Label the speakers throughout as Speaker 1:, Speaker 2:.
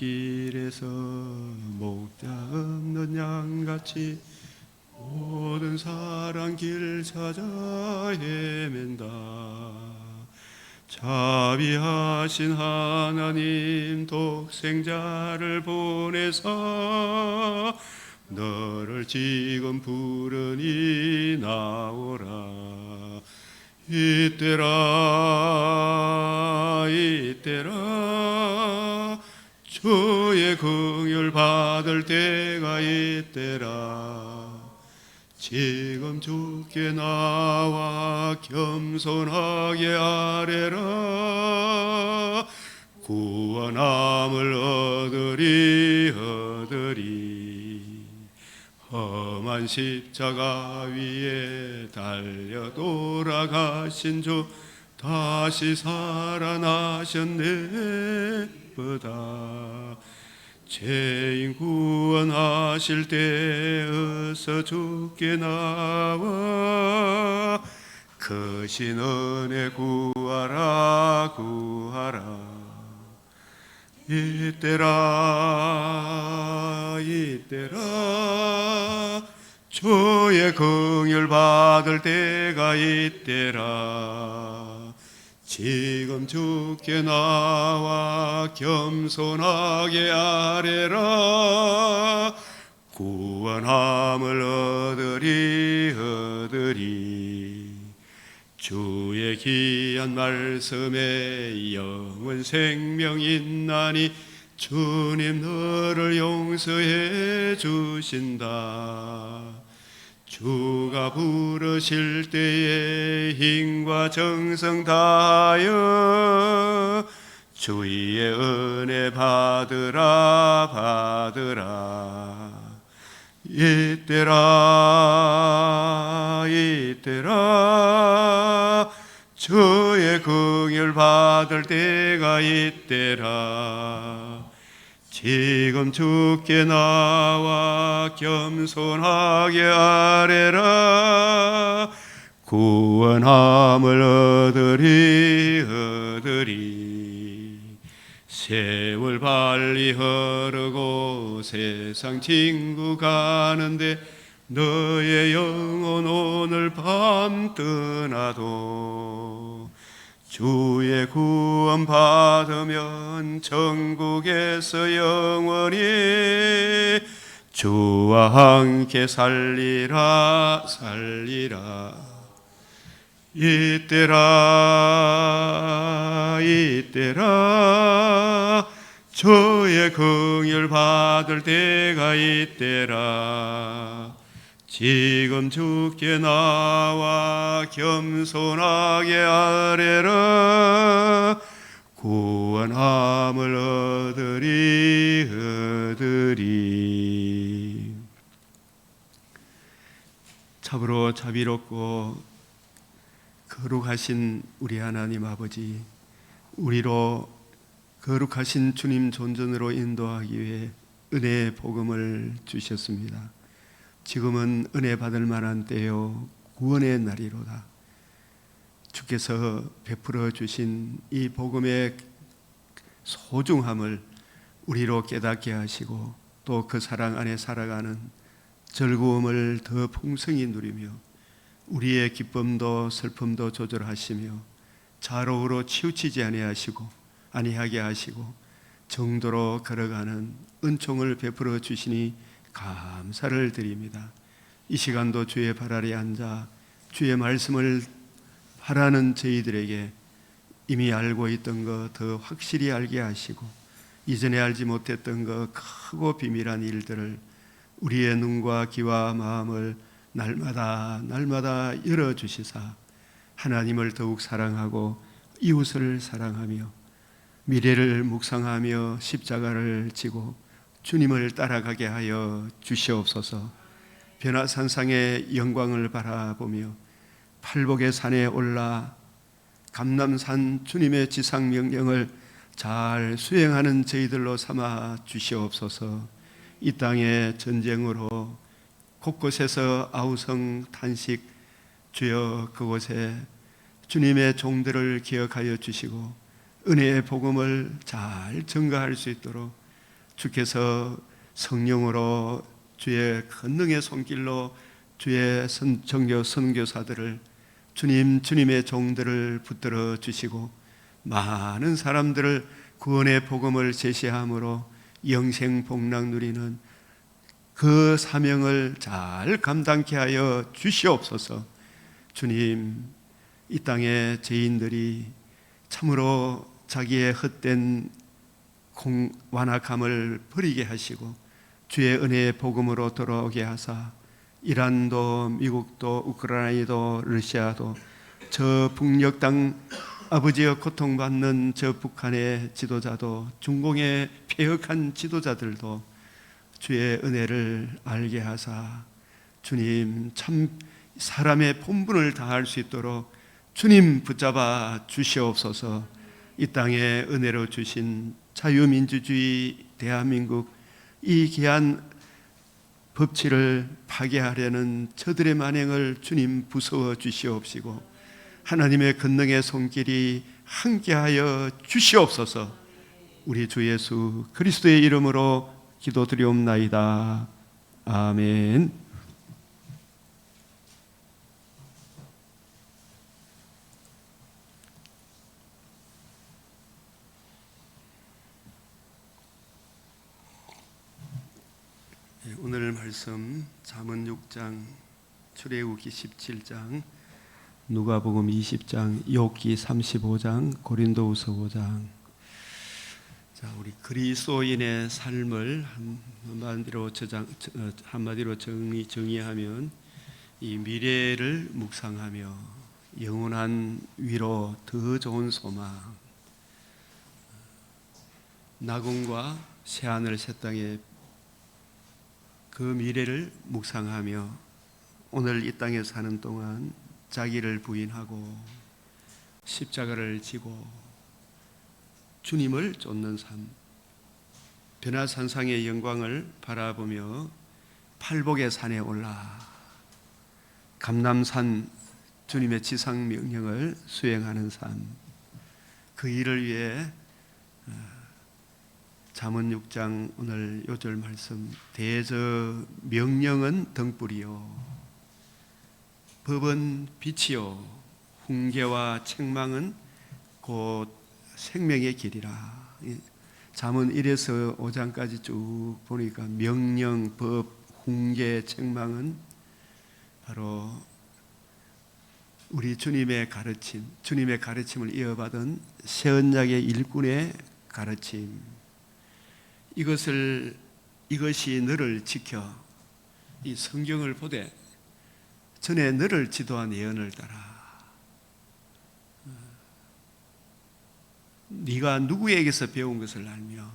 Speaker 1: 길에서 목자 없는 양같이 모든 사람 길 찾아 헤맨다. 자비하신 하나님 독생자를 보내사 너를 지금 부르니 나오라. 이때라 이때라 주의 긍휼 받을 때가 이때라. 지금 주께 나와 겸손하게 아뢰라. 구원함을 얻으리. 험한 십자가 위에 달려 돌아가신 주 다시 살아나셨네 보다. 죄인 구원하실 때 어서 주께 나와 크신 은혜 구하라 구하라. 이때라 이때라 주의 긍휼 받을 때가 이때라. 지금 주께 나와 겸손하게 아뢰라. 구원함을 얻으리. 주의 귀한 말씀에 영원 생명 있나니 주님 너를 용서해 주신다. 주가 부르실 때에 힘과 정성 다하여 주의 은혜 받으라 받으라. 이때라 이때라 주의 긍휼 받을 때가 이때라. 지금 주께 나와 겸손하게 아뢰라. 구원함을 얻으리. 세월 빨리 흐르고 세상 친구 가는데 너의 영혼 오늘 밤 떠나도 주의 구원 받으면 천국에서 영원히 주와 함께 살리라 살리라. 이때라 이때라 주의 긍휼 받을 때가 이때라. 지금 주께 나와 겸손하게 아뢰라. 구원함을 얻으리. 참으로 자비롭고 거룩하신 우리 하나님 아버지, 우리로 거룩하신 주님 존전으로 인도하기 위해 은혜의 복음을 주셨습니다. 지금은 은혜 받을 만한 때요 구원의 날이로다. 주께서 베풀어 주신 이 복음의 소중함을 우리로 깨닫게 하시고 또 그 사랑 안에 살아가는 즐거움을 더 풍성히 누리며 우리의 기쁨도 슬픔도 조절하시며 좌로우로 치우치지 아니하게 하시고 정도로 걸어가는 은총을 베풀어 주시니 감사를 드립니다. 이 시간도 주의 발 아래 앉아 주의 말씀을 바라는 저희들에게 이미 알고 있던 것 더 확실히 알게 하시고 이전에 알지 못했던 것 크고 비밀한 일들을 우리의 눈과 귀와 마음을 날마다 열어주시사 하나님을 더욱 사랑하고 이웃을 사랑하며 미래를 묵상하며 십자가를 지고 주님을 따라가게 하여 주시옵소서. 변화산상의 영광을 바라보며 팔복의 산에 올라 감람산 주님의 지상명령을 잘 수행하는 저희들로 삼아 주시옵소서. 이 땅의 전쟁으로 곳곳에서 아우성 탄식, 주여 그곳에 주님의 종들을 기억하여 주시고 은혜의 복음을 잘 전가할 수 있도록 주께서 성령으로 주의 권능의 손길로 주의 정교 선교사들을 주님의 종들을 붙들어 주시고 많은 사람들을 구원의 복음을 제시함으로 영생 복락 누리는 그 사명을 잘 감당케 하여 주시옵소서. 주님, 이 땅의 죄인들이 참으로 자기의 헛된 완악함을 버리게 하시고 주의 은혜의 복음으로 돌아오게 하사 이란도 미국도 우크라이나도 러시아도 저 북녘 땅 아버지의 고통받는 저 북한의 지도자도 중공의 폐역한 지도자들도 주의 은혜를 알게 하사 주님 참 사람의 본분을 다할 수 있도록 주님 붙잡아 주시옵소서. 이 땅에 은혜로 주신 자유민주주의 대한민국 이 귀한 법치를 파괴하려는 저들의 만행을 주님 무서워 주시옵시고 하나님의 권능의 손길이 함께하여 주시옵소서. 우리 주 예수 그리스도의 이름으로 기도드리옵나이다. 아멘. 오늘 말씀 잠언 6장, 출애굽기 17장, 누가복음 20장, 욥기 35장, 고린도후서 5장. 자, 우리 그리스도인의 삶을 한마디로 정의하면 이 미래를 묵상하며 영원한 위로 더 좋은 소망, 낙원과 새하늘 새 땅의 그 미래를 묵상하며 오늘 이 땅에 사는 동안 자기를 부인하고 십자가를 지고 주님을 쫓는 삶, 변화산상의 영광을 바라보며 팔복의 산에 올라 감람산 주님의 지상 명령을 수행하는 삶, 그 일을 위해 잠언 6장 오늘 요절 말씀, 대저 명령은 등불이요 법은 빛이요 훈계와 책망은 곧 생명의 길이라. 잠언 1에서 5장까지 쭉 보니까 명령, 법, 훈계, 책망은 바로 우리 주님의 가르침, 주님의 가르침을 이어받은 새 언약의 일꾼의 가르침, 이것이 너를 지켜 이 성경을 보되 전에 너를 지도한 예언을 따라 네가 누구에게서 배운 것을 알며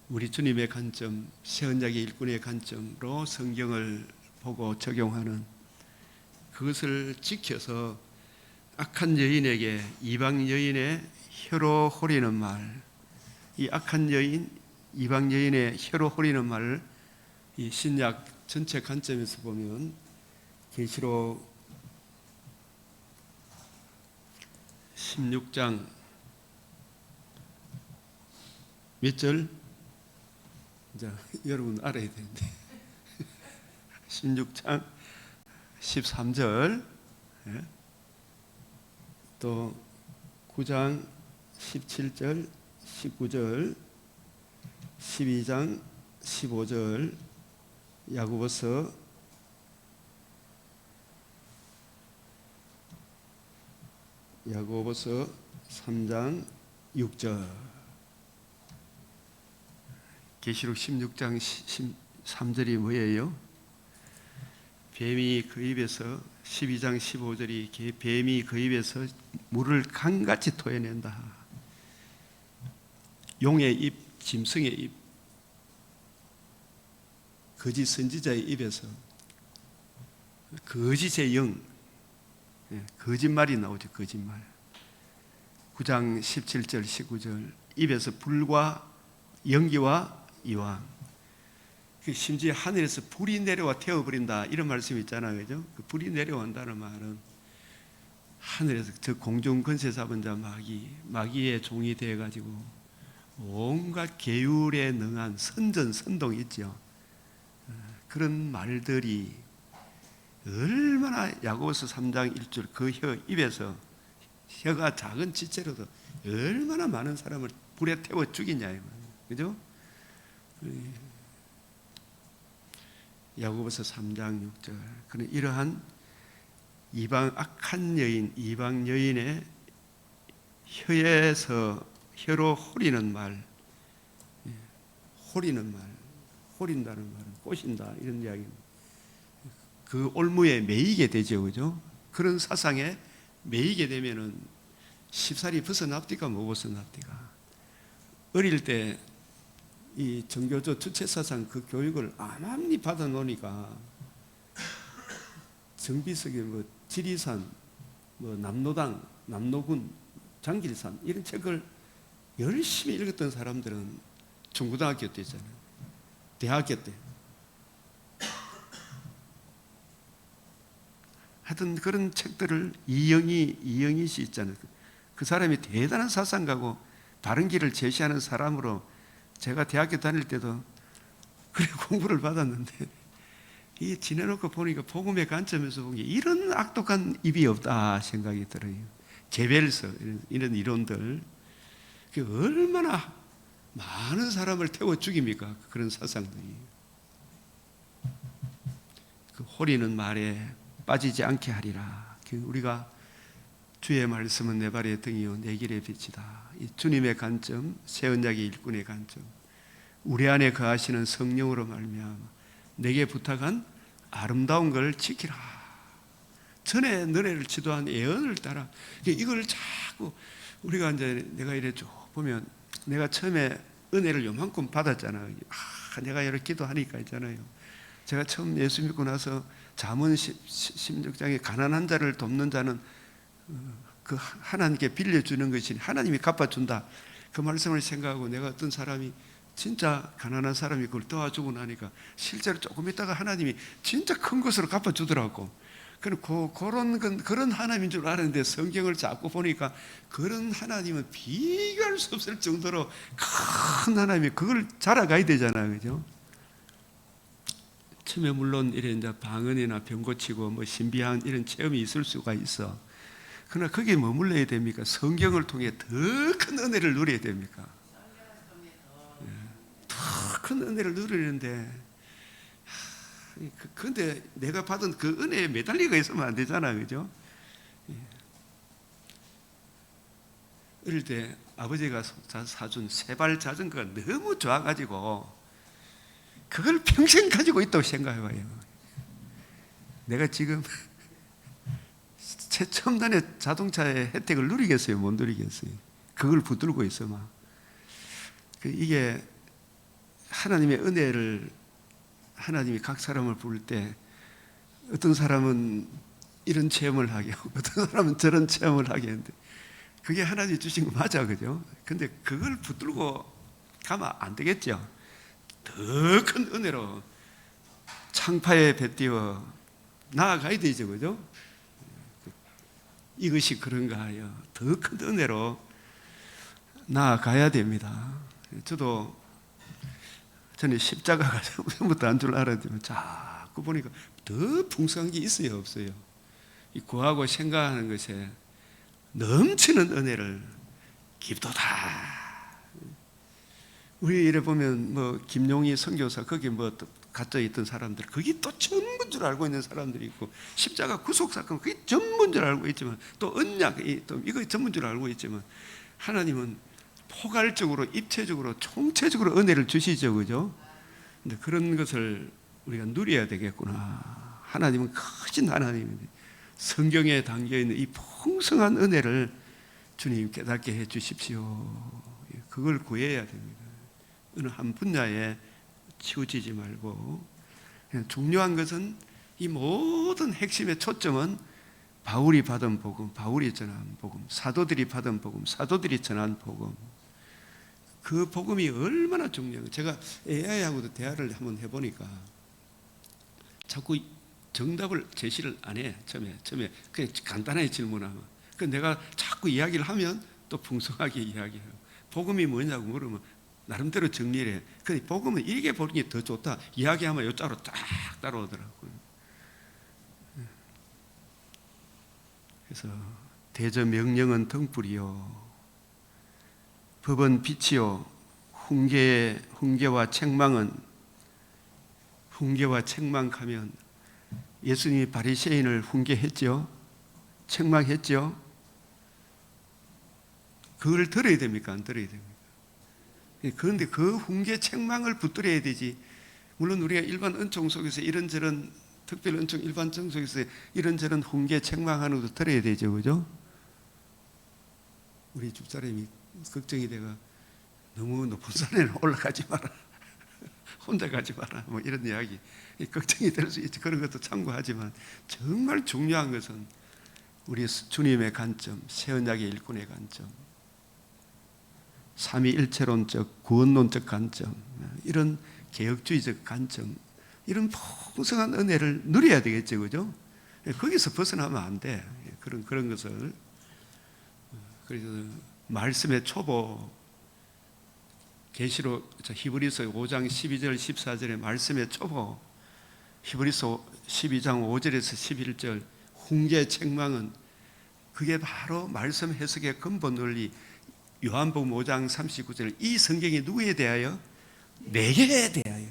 Speaker 1: 우리 주님의 관점, 새 언약의 일꾼의 관점으로 성경을 보고 적용하는 그것을 지켜서 악한 여인에게 이방 여인의 혀로 호리는 말, 이 악한 여인, 이방 여인의 혀로 호리는 말을 이 신약 전체 관점에서 보면 계시록 16장 몇 절? 자, 여러분 알아야 되는데 16장 13절, 또 9장 17절 19절, 12장 15절, 야고보서 3장 6절, 계시록 16장 13절이 뭐예요? 뱀이 그 입에서 12장 15절이 뱀이 그 입에서 물을 강같이 토해낸다. 용의 입, 짐승의 입, 거짓 선지자의 입에서 거짓의 영, 거짓말이 나오죠. 거짓말. 9장 17절 19절 입에서 불과 연기와 이왕, 심지어 하늘에서 불이 내려와 태워버린다 이런 말씀이 있잖아요. 그죠? 그 불이 내려온다는 말은 하늘에서 저 공중 권세 잡은 자 마귀의 종이 되어가지고 온갖 계율에 능한 선전선동 있죠. 그런 말들이 얼마나 야고보서 3장 1절 그 혀 입에서 혀가 작은 지체로도 얼마나 많은 사람을 불에 태워 죽이냐 이 말이에요. 그죠? 야고보서 3장 6절. 그는 이러한 악한 여인, 이방 여인의 혀로 호리는 말, 호리는 말, 호린다는 말은 꼬신다 이런 이야기입니다. 그 올무에 매이게 되죠, 그죠? 그런 사상에 매이게 되면은 쉽사리 벗어납디가 못 벗어납디가. 어릴 때 이 정교조 주체사상 그 교육을 암암리 받아 놓으니까 정비석에 뭐 지리산, 뭐 남로당, 남로군, 장길산 이런 책을 열심히 읽었던 사람들은 중고등학교 때 있잖아요. 대학교 때. 하여튼 그런 책들을 이영희 씨 있잖아요. 그 사람이 대단한 사상가고 바른 길을 제시하는 사람으로 제가 대학교 다닐 때도 그래 공부를 받았는데 이 지내놓고 보니까 복음의 관점에서 보기 이런 악독한 입이 없다 생각이 들어요. 개별서 이런 이론들 얼마나 많은 사람을 태워 죽입니까? 그런 사상들이. 그 호리는 말에 빠지지 않게 하리라. 우리가 주의 말씀은 내 발의 등이요 내 길의 빛이다. 이 주님의 관점, 새 언약의 일꾼의 관점, 우리 안에 거하시는 성령으로 말미암아 내게 부탁한 아름다운 걸 지키라. 전에 너네를 지도한 예언을 따라. 이걸 자꾸 우리가 이제 내가 이래 쭉 보면 내가 처음에 은혜를 요만큼 받았잖아요. 내가 이렇게 기도하니까 있잖아요. 제가 처음 예수 믿고 나서 잠언 16장에 가난한 자를 돕는 자는 그 하나님께 빌려주는 것이니 하나님이 갚아준다. 그 말씀을 생각하고 내가 어떤 사람이 진짜 가난한 사람이 그걸 도와주고 나니까 실제로 조금 있다가 하나님이 진짜 큰 것으로 갚아주더라고. 그런 하나님인 줄 알았는데 성경을 자꾸 보니까 그런 하나님은 비교할 수 없을 정도로 큰 하나님이 그걸 자라가야 되잖아요. 그죠? 처음에 물론 이런 이제 방언이나 병 고치고 뭐 신비한 이런 체험이 있을 수가 있어. 그러나 거기에 머물러야 됩니까? 성경을 통해 더 큰 은혜를 누려야 됩니까? 더 큰 은혜를 누리는데 그런데 내가 받은 그 은혜에 매달리고 있으면 안 되잖아요. 그죠? 어릴 때 아버지가 사준 세발 자전거가 너무 좋아가지고 그걸 평생 가지고 있다고 생각해봐요. 내가 지금 최첨단의 자동차의 혜택을 누리겠어요? 못 누리겠어요? 그걸 붙들고 있어 막. 이게 하나님의 은혜를 하나님이 각 사람을 부를 때 어떤 사람은 이런 체험을 하게 하고 어떤 사람은 저런 체험을 하게 하는데 그게 하나님이 주신 거 맞아, 그죠? 근데 그걸 붙들고 가면 안 되겠죠. 더 큰 은혜로 창파에 뱉띄워 나아가야 되죠, 그죠? 이것이 그런가 하여 더 큰 은혜로 나아가야 됩니다. 저는 십자가가 처음부터 안 줄 알았지만 자꾸 보니까 더 풍성한 게 있어요, 없어요? 이 구하고 생각하는 것에 넘치는 은혜를 기도다. 우리 이래 보면 뭐 김용희 선교사 거기 뭐 갇혀 있던 사람들 그게 또 전부인 줄 알고 있는 사람들이 있고 십자가 구속 사건 그게 전부인 줄 알고 있지만 또 언약 또 이거 전부인 줄 알고 있지만 하나님은 포괄적으로 입체적으로 총체적으로 은혜를 주시죠, 그죠? 근데 그런 것을 우리가 누려야 되겠구나. 하나님은 크신 하나님인데 성경에 담겨 있는 이 풍성한 은혜를 주님 깨닫게 해 주십시오. 그걸 구해야 됩니다. 어느 한 분야에 치우치지 말고 중요한 것은 이 모든 핵심의 초점은 바울이 받은 복음, 바울이 전한 복음, 사도들이 받은 복음, 사도들이 전한 복음. 그 복음이 얼마나 중요해요. 제가 AI하고도 대화를 한번 해보니까 자꾸 정답을 제시를 안 해. 처음에 그냥 간단하게 질문하면. 그 내가 자꾸 이야기를 하면 또 풍성하게 이야기해요. 복음이 뭐냐고 물으면 나름대로 정리를 해. 근데 복음은 이게 보는 게 더 좋다. 이야기하면 요자로 쫙 따라오더라고요. 그래서 대저 명령은 등불이요, 법은 빛이요, 훈계와 책망하면 예수님이 바리새인을 훈계했죠. 책망했죠. 그걸 들어야 됩니까? 안 들어야 됩니까? 그런데 그 훈계 책망을 붙들어야 되지. 물론 우리가 일반 은총 속에서 이런저런, 특별 은총 일반 정 속에서 이런저런 훈계 책망하는 것도 들어야 되죠. 그죠? 우리 집사람이 걱정이 돼가 너무 높은 산에는 올라가지 마라. 혼자 가지 마라. 뭐 이런 이야기. 걱정이 될 수 있지. 그런 것도 참고하지만 정말 중요한 것은 우리 주님의 관점, 새 언약의 일꾼의 관점, 삼위일체론적 구원론적 관점, 이런 개혁주의적 관점, 이런 풍성한 은혜를 누려야 되겠죠. 그죠? 거기서 벗어나면 안 돼. 그런 것을. 그래서 말씀의 초보, 계시록 히브리서 5장 12절 14절의 말씀의 초보, 히브리서 12장 5절에서 11절 훈계 책망은 그게 바로 말씀 해석의 근본 원리. 요한복음 5장 39절, 이 성경이 누구에 대하여? 내게 대하여.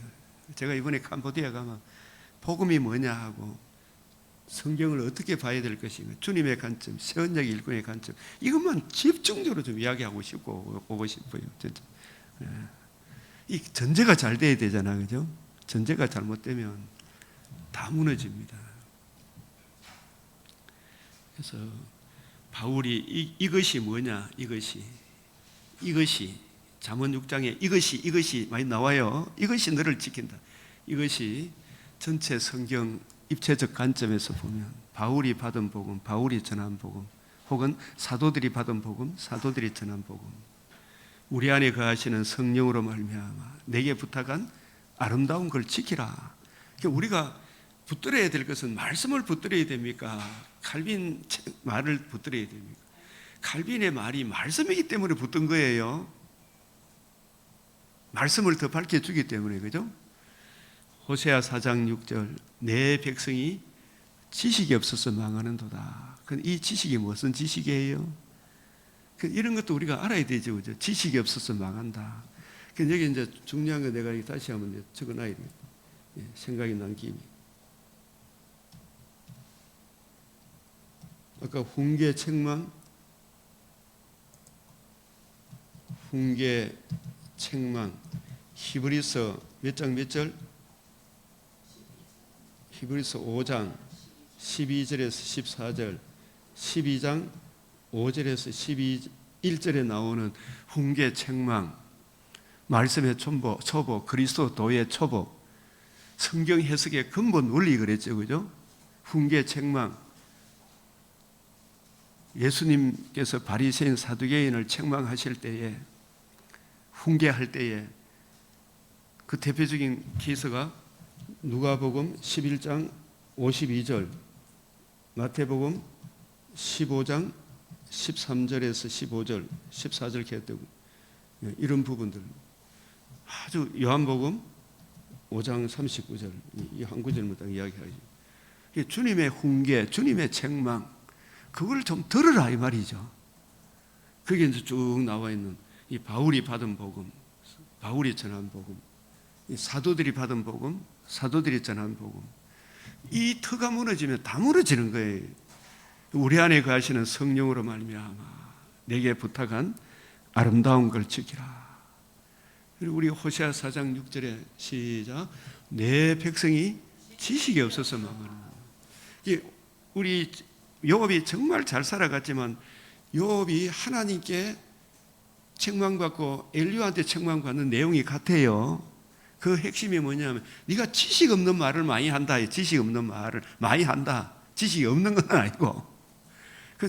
Speaker 1: 제가 이번에 캄보디아 가면 복음이 뭐냐 하고 성경을 어떻게 봐야 될 것인가, 주님의 관점, 새 언약의 일꾼의 관점, 이것만 집중적으로 좀 이야기하고 싶고 오고 싶어요. 진짜. 이 전제가 잘 돼야 되잖아, 그죠? 전제가 잘못되면 다 무너집니다. 그래서 바울이 이것이 뭐냐, 이것이 잠언 6장에 이것이 많이 나와요. 이것이 너를 지킨다. 이것이 전체 성경 입체적 관점에서 보면 바울이 받은 복음, 바울이 전한 복음, 혹은 사도들이 받은 복음, 사도들이 전한 복음, 우리 안에 거하시는 성령으로 말미암아 내게 부탁한 아름다운 걸 지키라. 그러니까 우리가 붙들어야 될 것은 말씀을 붙들어야 됩니까? 칼빈 말을 붙들어야 됩니까? 칼빈의 말이 말씀이기 때문에 붙든 거예요. 말씀을 더 밝혀주기 때문에. 그죠? 호세아 4장 6절, 내 백성이 지식이 없어서 망하는도다. 이 지식이 무슨 지식이에요? 이런 것도 우리가 알아야 되죠. 그죠? 지식이 없어서 망한다. 여기 이제 중요한 거 내가 다시 한번 적어놔야 됩니다. 생각이 난 김에. 아까 훈계 책망, 히브리서 몇 장 몇 절? 히브리서 5장 12절에서 14절, 12장 5절에서 11절에 나오는 훈계 책망, 말씀의 초보, 그리스도도의 초보, 성경 해석의 근본 원리 그랬죠. 그죠? 훈계 책망. 예수님께서 바리새인 사두개인을 책망하실 때에, 훈계할 때에 그 대표적인 케이스가 누가복음 11장 52절, 마태복음 15장 13절에서 15절, 14절 개떡, 이런 부분들. 아주 요한복음 5장 39절, 이 한 구절만 딱 이야기하죠. 주님의 훈계, 주님의 책망, 그걸 좀 들으라 이 말이죠. 그게 이제 쭉 나와 있는 이 바울이 받은 복음, 바울이 전한 복음, 이 사도들이 받은 복음, 사도들이 전한 복음. 이 터가 무너지면 다 무너지는 거예요. 우리 안에 거하시는 성령으로 말미암아 내게 부탁한 아름다운 걸 지키라. 그리고 우리 호세아 4장 6절에 시작, 내 백성이 지식이 없어서 망하는. 우리 욥이 정말 잘 살아갔지만 욥이 하나님께 책망받고 엘리야한테 책망받는 내용이 같아요. 그 핵심이 뭐냐면 네가 지식 없는 말을 많이 한다. 지식 없는 말을 많이 한다. 지식이 없는 건 아니고,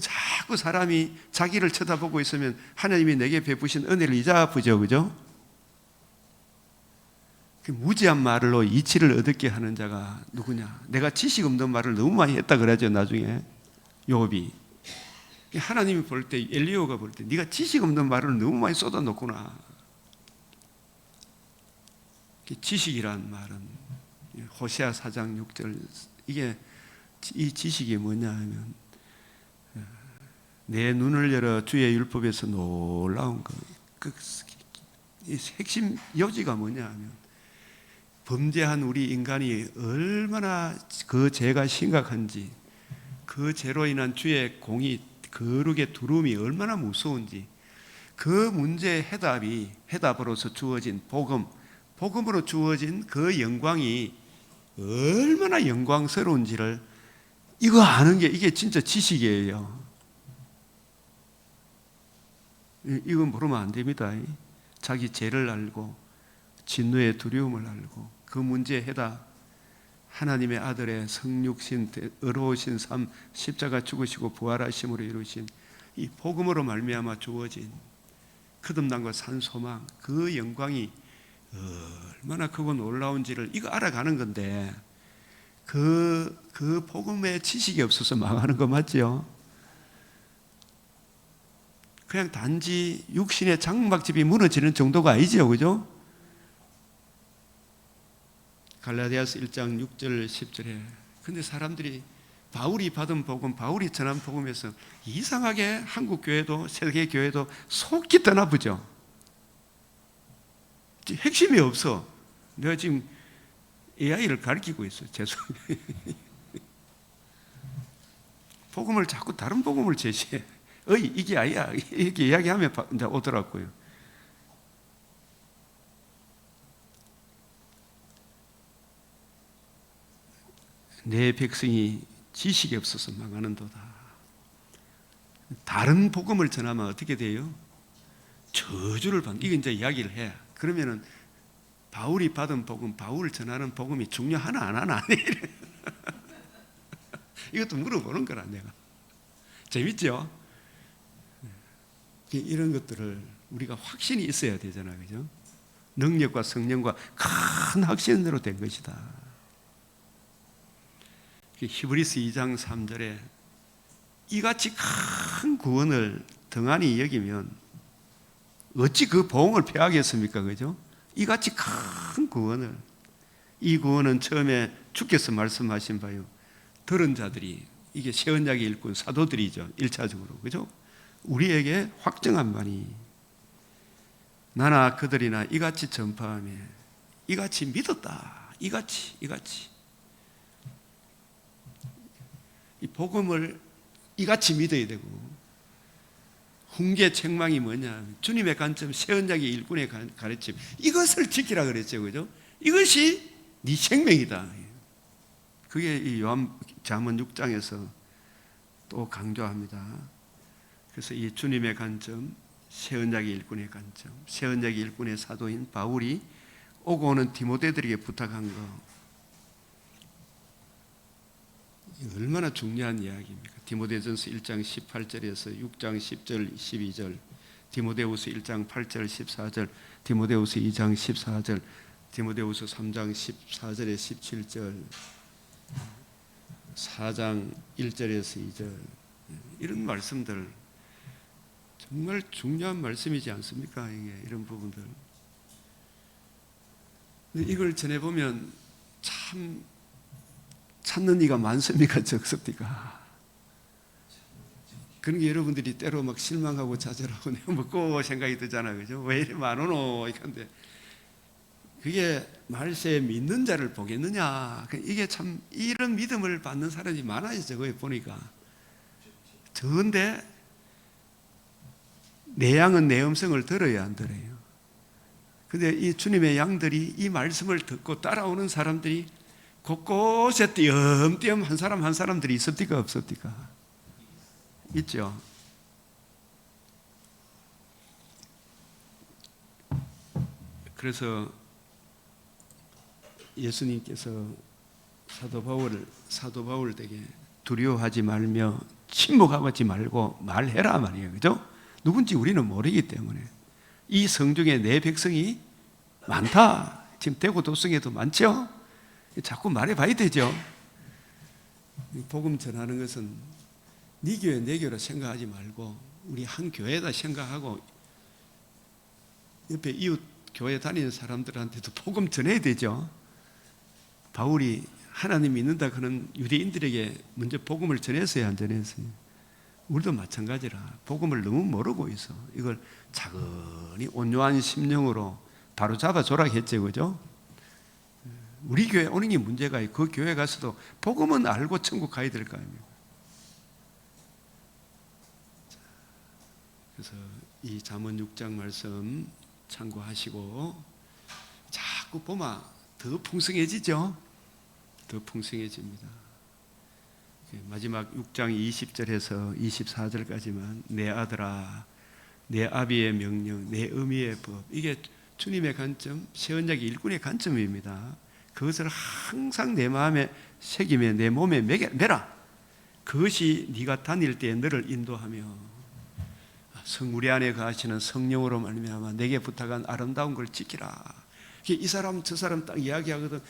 Speaker 1: 자꾸 사람이 자기를 쳐다보고 있으면 하나님이 내게 베푸신 은혜를 잊어보죠. 그죠? 무지한 말로 이치를 얻게 하는 자가 누구냐? 내가 지식 없는 말을 너무 많이 했다 그러죠. 나중에 욥이. 하나님이 볼 때, 엘리야가 볼 때 네가 지식 없는 말을 너무 많이 쏟아놓구나. 지식이란 말은 호세아 4장 6절, 이게 이 지식이 뭐냐 하면 내 눈을 열어 주의 율법에서 놀라운 것. 그 핵심 요지가 뭐냐 하면 범죄한 우리 인간이 얼마나 그 죄가 심각한지, 그 죄로 인한 주의 공의, 거룩의 두려움이 얼마나 무서운지, 그 문제의 해답으로서 주어진 복음으로 주어진 그 영광이 얼마나 영광스러운지를 이거 아는 게 이게 진짜 지식이에요. 이건 모르면 안 됩니다. 자기 죄를 알고 진노의 두려움을 알고 그 문제의 해답, 하나님의 아들의 성육신, 의로우신 삶, 십자가 죽으시고 부활하심으로 이루신 이 복음으로 말미암아 주어진 거듭남과 산 소망, 그 영광이 얼마나 크고 놀라운지를 이거 알아가는 건데, 그 복음의 지식이 없어서 망하는 거 맞죠? 그냥 단지 육신의 장막집이 무너지는 정도가 아니지요, 그죠? 갈라디아서 1장 6절 10절에 근데 사람들이 바울이 받은 복음, 바울이 전한 복음에서 이상하게 한국 교회도 세계 교회도 속기 떠나보죠. 핵심이 없어. 내가 지금 AI를 가르치고 있어. 죄송해요. 복음을 자꾸 다른 복음을 제시해. 이게 아니야. 이렇게 이야기하면 이제 오더라고요. 내 백성이 지식이 없어서 망하는도다. 다른 복음을 전하면 어떻게 돼요? 저주를 받는. 이게 이제 이야기를 해. 그러면은 바울이 받은 복음, 바울 전하는 복음이 중요하나 안 하나 이것도 물어보는 거라 내가. 재밌죠? 이런 것들을 우리가 확신이 있어야 되잖아요, 그죠? 능력과 성령과 큰 확신으로 된 것이다. 히브리서 2장 3절에 이같이 큰 구원을 등한히 여기면 어찌 그 보응을 패하겠습니까? 그죠? 이같이 큰 구원을, 이 구원은 처음에 주께서 말씀하신 바요, 들은 자들이, 이게 새 언약의 일꾼 사도들이죠, 1차적으로. 그죠? 우리에게 확정한 바니 나나 그들이나 이같이 전파하며 이같이 믿었다. 이같이 이 복음을 이같이 믿어야 되고, 훈계 책망이 뭐냐, 주님의 관점, 새 언약의 일꾼의 가르침, 이것을 지키라 그랬죠, 그죠? 이것이 네 생명이다. 그게 이 잠언 6장에서 또 강조합니다. 그래서 이 주님의 관점, 새 언약의 일꾼의 관점, 새 언약의 일꾼의 사도인 바울이 오고 오는 디모데들에게 부탁한 거, 얼마나 중요한 이야기입니까? 디모데전서 1장 18절에서 6장 10절 12절, 디모데후서 1장 8절 14절, 디모데후서 2장 14절, 디모데후서 3장 14절에 17절, 4장 1절에서 2절, 이런 말씀들 정말 중요한 말씀이지 않습니까? 이런 부분들. 근데 이걸 전해보면 참 찾는 이가 많습니까? 적습니까? 그런 게 여러분들이 때로 막 실망하고 좌절하고 내가 먹고 생각이 드잖아요. 그죠? 왜 이리 많으노? 이건데 그게 말세에 믿는 자를 보겠느냐? 이게 참 이런 믿음을 받는 사람이 많아요. 저거에 보니까. 적은데 내 양은 내 음성을 들어야 안 들어요. 근데 이 주님의 양들이 이 말씀을 듣고 따라오는 사람들이 곳곳에 띄엄띄엄 한 사람 한 사람들이 있었디까 없었디까? 있죠. 그래서 예수님께서 사도 바울에게 두려워하지 말며 침묵하지 말고 말해라 말이에요. 그죠? 누군지 우리는 모르기 때문에. 이 성중에 내 백성이 많다. 지금 대구 도성에도 많죠? 자꾸 말해봐야 되죠. 복음 전하는 것은 네 교회 내 교회라 생각하지 말고 우리 한 교회다 생각하고 옆에 이웃 교회 다니는 사람들한테도 복음 전해야 되죠. 바울이 하나님 믿는다 그런 유대인들에게 먼저 복음을 전했어요, 안 전했어요? 우리도 마찬가지라 복음을 너무 모르고 있어. 이걸 차근히 온유한 심령으로 바로 잡아줘라 했죠, 그죠? 우리 교회 오는 게 문제가 있고 그 교회 가서도 복음은 알고 천국 가야 될 거 아닙니까? 그래서 이 잠언 6장 말씀 참고하시고 자꾸 보면 더 풍성해지죠. 더 풍성해집니다. 마지막 6장 20절에서 24절까지만 내 아들아 내 아비의 명령 내 의미의 법, 이게 주님의 관점, 새언약의 일꾼의 관점입니다. 그것을 항상 내 마음에 새기며 내 몸에 매라. 그것이 네가 다닐 때에 너를 인도하며 우리 안에 거하시는 성령으로 말미암아 내게 부탁한 아름다운 걸 지키라. 이 사람 저 사람 딱 이야기하거든.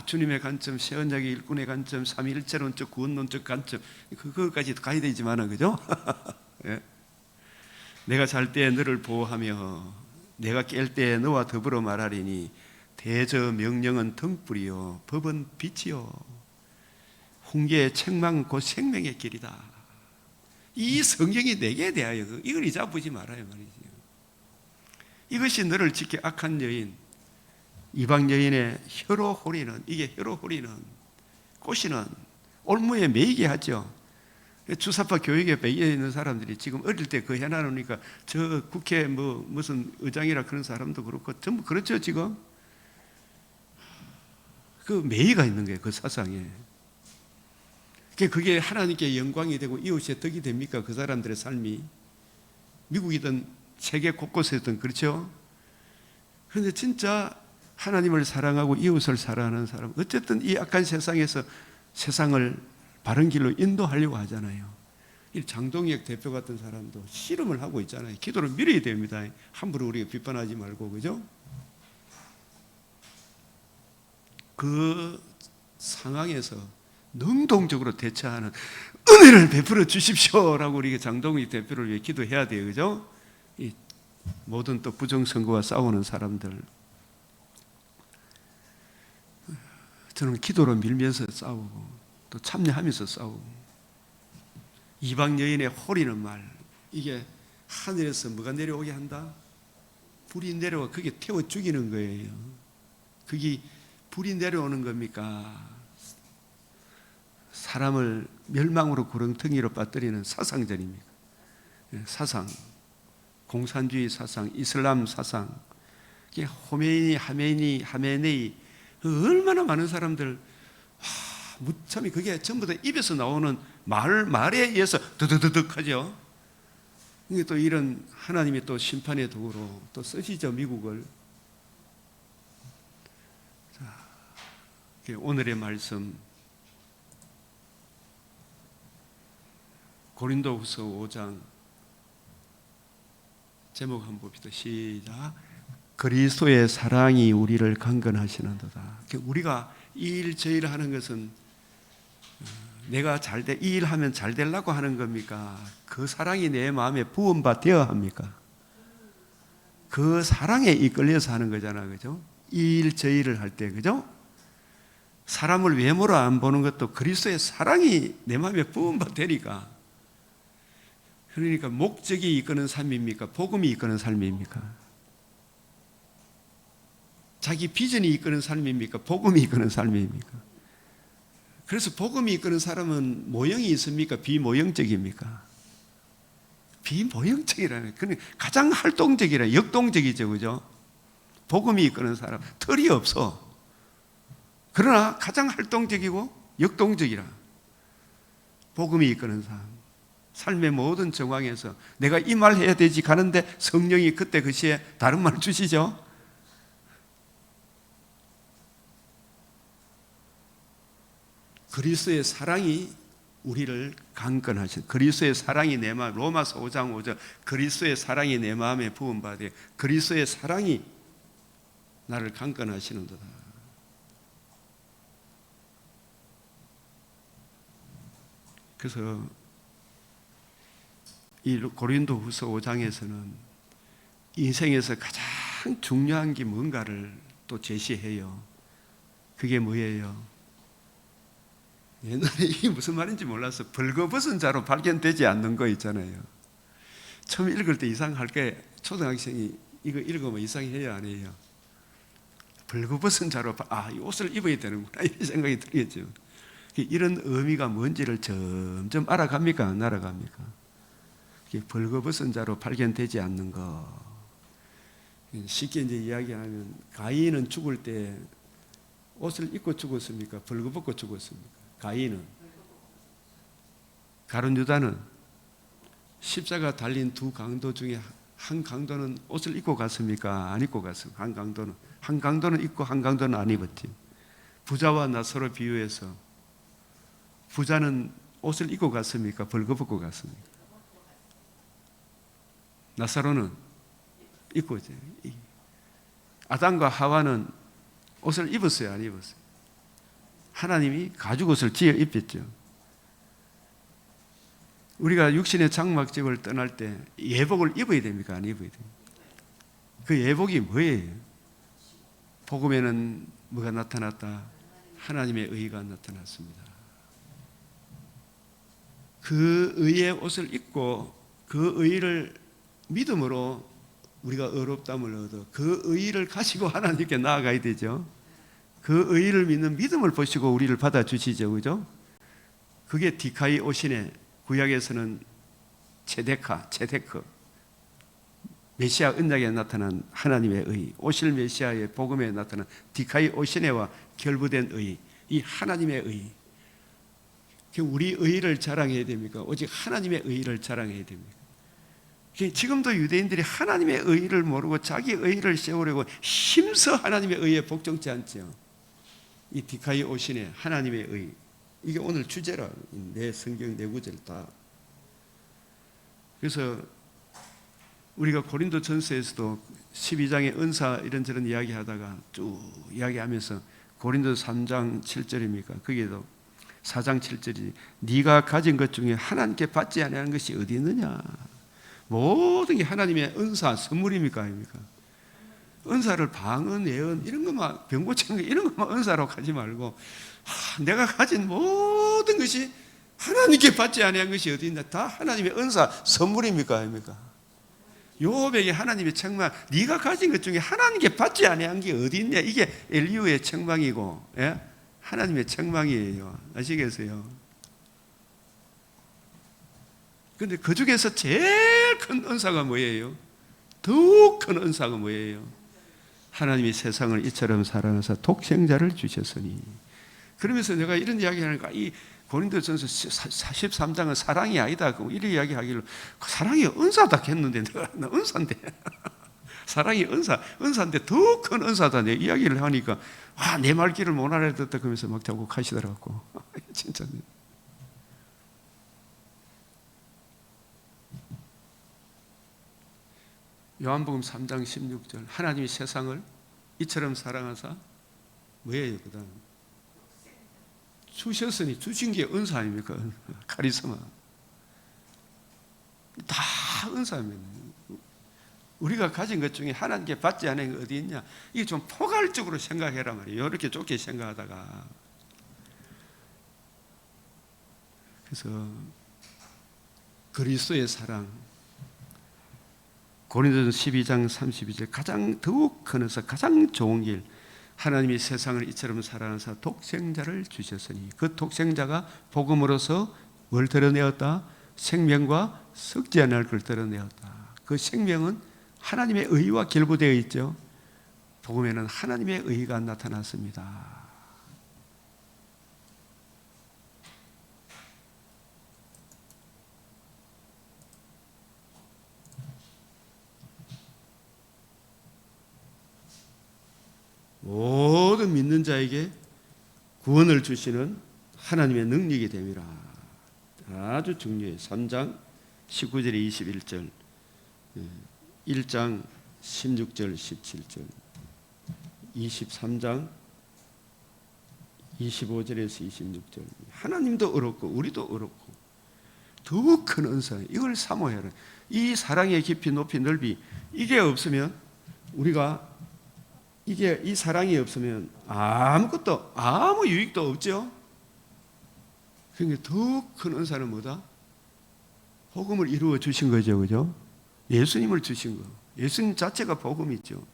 Speaker 1: 주님의 관점, 새언약의 일꾼의 관점, 삼위일체론적 구원론적 관점, 그거까지 가야 되지만은, 그죠? 예. 내가 잘 때 너를 보호하며 내가 깰 때 너와 더불어 말하리니 대저 명령은 등불이요 법은 빛이요 훈계의 책망은 곧 생명의 길이다. 이 성경이 내게 대하여 이걸 잊어보지 말아요 말이죠. 이것이 너를 지켜 악한 여인, 이방 여인의 혀로 호리는, 이게 혀로 호리는 꼬시는 올무에 매이게 하죠. 주사파 교육에 매여 있는 사람들이 지금 어릴 때 그 해놔놓으니까 저 국회 무슨 의장이라 그런 사람도 그렇고 전부 그렇죠. 지금 그 매이가 있는 거예요, 그 사상에. 그게 하나님께 영광이 되고 이웃의 덕이 됩니까? 그 사람들의 삶이 미국이든 세계 곳곳에든 그렇죠. 그런데 진짜 하나님을 사랑하고 이웃을 사랑하는 사람, 어쨌든 이 악한 세상에서 세상을 바른 길로 인도하려고 하잖아요. 이 장동혁 대표 같은 사람도 씨름을 하고 있잖아요. 기도를 밀어야 됩니다. 함부로 우리가 비판하지 말고, 그죠? 그 상황에서 능동적으로 대처하는 은혜를 베풀어 주십시오라고 우리 장동희 대표를 위해 기도해야 돼요, 그죠? 이 모든 또 부정선거와 싸우는 사람들, 저는 기도로 밀면서 싸우고 또 참여하면서 싸우고, 이방 여인의 호리는 말, 이게 하늘에서 뭐가 내려오게 한다? 불이 내려와 그게 태워 죽이는 거예요. 그게 불이 내려오는 겁니까? 사람을 멸망으로 구렁텅이로 빠뜨리는 사상전입니다. 사상, 공산주의 사상, 이슬람 사상, 호메이니, 하메네이, 얼마나 많은 사람들, 무참히 그게 전부 다 입에서 나오는 말에 의해서 드드드득 하죠. 이게 또 이런 하나님이 또 심판의 도구로 또 쓰시죠, 미국을. 자, 오늘의 말씀 고린도후서 5장 제목 한번 봅시다. 시작. 그리스도의 사랑이 우리를 강건하시는도다. 우리가 이 일 저 일 하는 것은 내가 이 일 하면 잘 되려고 하는 겁니까? 그 사랑이 내 마음에 부음바 되어야 합니까? 그 사랑에 이끌려서 하는 거잖아, 그죠? 이 일 저 일을 할 때, 그죠? 사람을 외모로 안 보는 것도 그리스도의 사랑이 내 마음에 부음바 되니까. 그러니까 목적이 이끄는 삶입니까? 복음이 이끄는 삶입니까? 자기 비전이 이끄는 삶입니까? 복음이 이끄는 삶입니까? 그래서 복음이 이끄는 사람은 모형이 있습니까? 비모형적입니까? 비모형적이라는, 그는 가장 활동적이라, 역동적이죠, 그죠? 복음이 이끄는 사람, 틀이 없어. 그러나 가장 활동적이고 역동적이라. 복음이 이끄는 사람. 삶의 모든 정황에서 내가 이 말 해야 되지 가는데 성령이 그때 그 시에 다른 말 주시죠. 그리스도의 사랑이 우리를 강건하신, 그리스도의 사랑이 내 마음, 로마서 5장 5절, 그리스도의 사랑이 내 마음에 부음받아 그리스도의 사랑이 나를 강건하시는도다. 그래서 이 고린도후서 5장에서는 인생에서 가장 중요한 게 뭔가를 또 제시해요. 그게 뭐예요? 옛날에 이게 무슨 말인지 몰라서 벌거벗은 자로 발견되지 않는 거 있잖아요. 처음 읽을 때 이상할 게 초등학생이 이거 읽으면 이상해요, 안 해요? 벌거벗은 자로 이 옷을 입어야 되는구나 이런 생각이 들겠죠. 이런 의미가 뭔지를 점점 알아갑니까? 안 알아갑니까? 벌거벗은 자로 발견되지 않는 거. 쉽게 이제 이야기하면 가인은 죽을 때 옷을 입고 죽었습니까? 벌거벗고 죽었습니까? 가인은. 가룟 유다는 십자가 달린 두 강도 중에 한 강도는 옷을 입고 갔습니까? 안 입고 갔습니까? 한 강도는 입고 한 강도는 안 입었지. 부자와 나사로 비유해서 부자는 옷을 입고 갔습니까? 벌거벗고 갔습니까? 나사로는 입고 있어요. 아담과 하와는 옷을 입었어요? 안 입었어요? 하나님이 가죽옷을 지어 입혔죠. 우리가 육신의 장막집을 떠날 때 예복을 입어야 됩니까? 안 입어야 됩니까? 그 예복이 뭐예요? 복음에는 뭐가 나타났다? 하나님의 의가 나타났습니다. 그 의의 옷을 입고 그 의를 믿음으로 우리가 의롭다함을 얻어 그 의를 가지고 하나님께 나아가야 되죠. 그 의를 믿는 믿음을 보시고 우리를 받아주시죠. 그죠? 그게 디카이 오신의 구약에서는 체데크 메시아 언약에 나타난 하나님의 의, 오실 메시아의 복음에 나타난 디카이 오시네와 결부된 의, 이 하나님의 의. 우리 의를 자랑해야 됩니까? 오직 하나님의 의를 자랑해야 됩니까? 지금도 유대인들이 하나님의 의를 모르고 자기 의를 세우려고 힘써 하나님의 의에 복종치 않죠. 이 디카이 오신의 하나님의 의, 이게 오늘 주제라. 내 성경 내 구절 다. 그래서 우리가 고린도 전서에서도 12장의 은사 이런저런 이야기하다가 쭉 이야기하면서 고린도 3장 7절입니까? 거기에도 4장 7절이 네가 가진 것 중에 하나님께 받지 아니하는 것이 어디 있느냐? 모든 게 하나님의 은사 선물입니까? 아닙니까? 은사를 방언, 예언 이런 것만 병고치는 거 이런 것만 은사로 가지 말고 내가 가진 모든 것이 하나님께 받지 아니한 것이 어디 있나? 다 하나님의 은사 선물입니까? 아닙니까? 요백에 하나님의 책망, 네가 가진 것 중에 하나님께 받지 아니한 게 어디 있냐? 이게 엘리후의 책망이고, 예? 하나님의 책망이에요. 아시겠어요? 그런데 그 중에서 제일 큰 은사가 뭐예요? 더욱 큰 은사가 뭐예요? 하나님이 세상을 이처럼 사랑하사 독생자를 주셨으니. 그러면서 내가 이런 이야기하니까 이 고린도전서 43장은 사랑이 아니다. 이런 이야기하기를 사랑이 은사다 했는데 내가 은사인데 사랑이 은사인데 더 큰 은사다 내 이야기를 하니까 내 말귀를 못 알아듣다 그러면서 막 자국하시더라고. 진짜. 요한복음 3장 16절 하나님이 세상을 이처럼 사랑하사 뭐예요? 그 다음 주셨으니 주신 게 은사 아닙니까? 카리스마 다 은사입니다. 우리가 가진 것 중에 하나님께 받지 않은 게 어디 있냐? 이게 좀 포괄적으로 생각해라 말이에요. 이렇게 좁게 생각하다가 그래서 그리스도의 사랑 고린도전서 12장 32절 가장 더욱 큰 은사 가장 좋은 길 하나님이 세상을 이처럼 사랑하사 독생자를 주셨으니 그 독생자가 복음으로서 뭘 드러내었다? 생명과 썩지 않을 걸 드러내었다. 그 생명은 하나님의 의와 결부되어 있죠. 복음에는 하나님의 의가 나타났습니다. 모든 믿는 자에게 구원을 주시는 하나님의 능력이 됨이라. 아주 중요해요. 3장 19절 21절 1장 16절 17절 23장 25절에서 26절 하나님도 어렵고 우리도 어렵고 더욱 큰 은사, 이걸 사모해야 해. 이 사랑의 깊이 높이 넓이, 이게 없으면 우리가 이 사랑이 없으면 아무것도 아무 유익도 없죠. 그러니까 더욱 큰 은사는 뭐다? 복음을 이루어 주신 거죠, 그죠? 예수님을 주신 거. 예수님 자체가 복음이죠.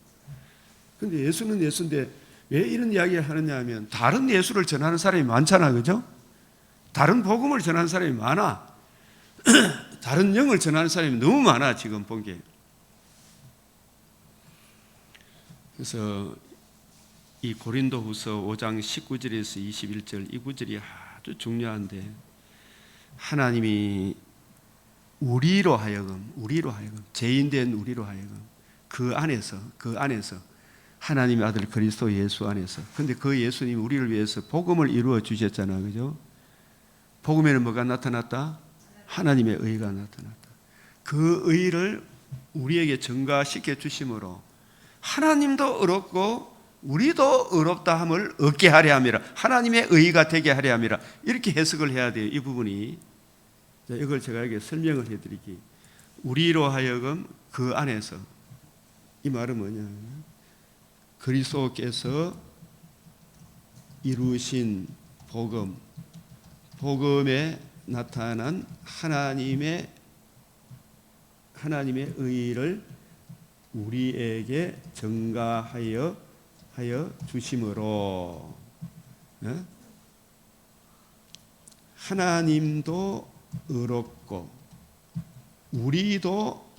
Speaker 1: 근데 예수는 예수인데 왜 이런 이야기를 하느냐 하면 다른 예수를 전하는 사람이 많잖아, 그죠? 다른 복음을 전하는 사람이 많아. 다른 영을 전하는 사람이 너무 많아, 지금 본 게. 그래서 이 고린도후서 5장 19절에서 21절 이 구절이 아주 중요한데, 하나님이 우리로 하여금 죄인된 우리로 하여금 그 안에서 하나님의 아들 그리스도 예수 안에서, 근데 그 예수님이 우리를 위해서 복음을 이루어 주셨잖아, 그죠? 복음에는 뭐가 나타났다? 하나님의 의가 나타났다. 그 의를 우리에게 증가시켜 주심으로 하나님도 의롭고 우리도 의롭다 함을 얻게 하려 함이라, 하나님의 의가 되게 하려 함이라, 이렇게 해석을 해야 돼요. 이 부분이. 자, 이걸 제가 이렇게 설명을 해드릴게요. 우리로 하여금 그 안에서, 이 말은 뭐냐, 그리스도께서 이루신 복음에 나타난 하나님의 의를 우리에게 증가하여 주심으로, 하나님도 의롭고 우리도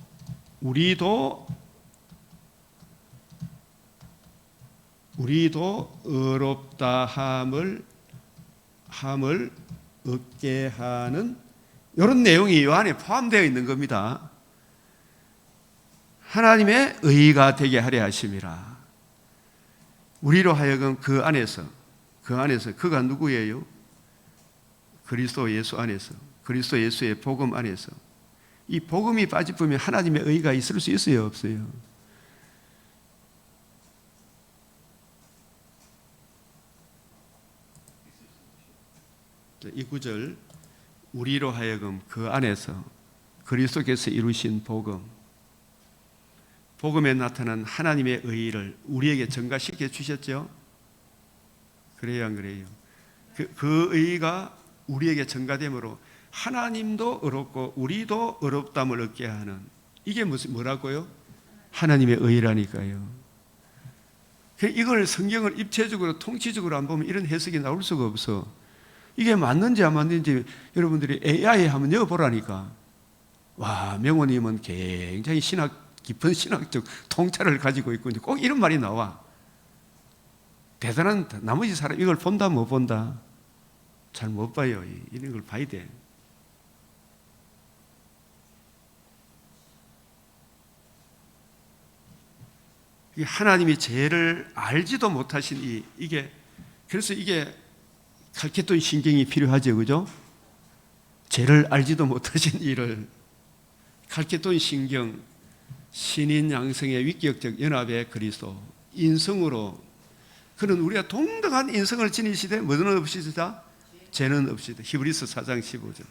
Speaker 1: 의롭다 함을 얻게 하는, 이런 내용이 이 안에 포함되어 있는 겁니다. 하나님의 의가 되게 하려 하심이라. 우리로 하여금 그 안에서 그가 누구예요? 그리스도 예수 안에서, 그리스도 예수의 복음 안에서. 이 복음이 빠져보면 하나님의 의가 있을 수 있어요, 없어요? 이 구절, 우리로 하여금 그 안에서 그리스도께서 이루신 복음에 나타난 하나님의 의를 우리에게 증가시켜 주셨죠? 그래요, 안 그래요? 그 의가 우리에게 증가됨으로 하나님도 의롭고 우리도 의롭담을 얻게 하는, 이게 뭐라고요? 하나님의 의라니까요. 이걸 성경을 입체적으로 통치적으로 안 보면 이런 해석이 나올 수가 없어. 이게 맞는지 안 맞는지 여러분들이 AI 한번 넣어보라니까. 와, 명호님은 굉장히 깊은 신학적 통찰을 가지고 있고 꼭 이런 말이 나와. 대단한, 나머지 사람 이걸 본다 못 본다? 잘 못 봐요. 이런 걸 봐야 돼. 하나님이 죄를 알지도 못하신 그래서 이게 칼케돈 신경이 필요하죠, 그죠? 죄를 알지도 못하신 이를 칼케돈 신경, 신인 양성의 위격적 연합의 그리스도, 인성으로, 그는 우리가 동등한 인성을 지니시되 뭐는 없이다? 죄는 없이다. 히브리서 4장 15절.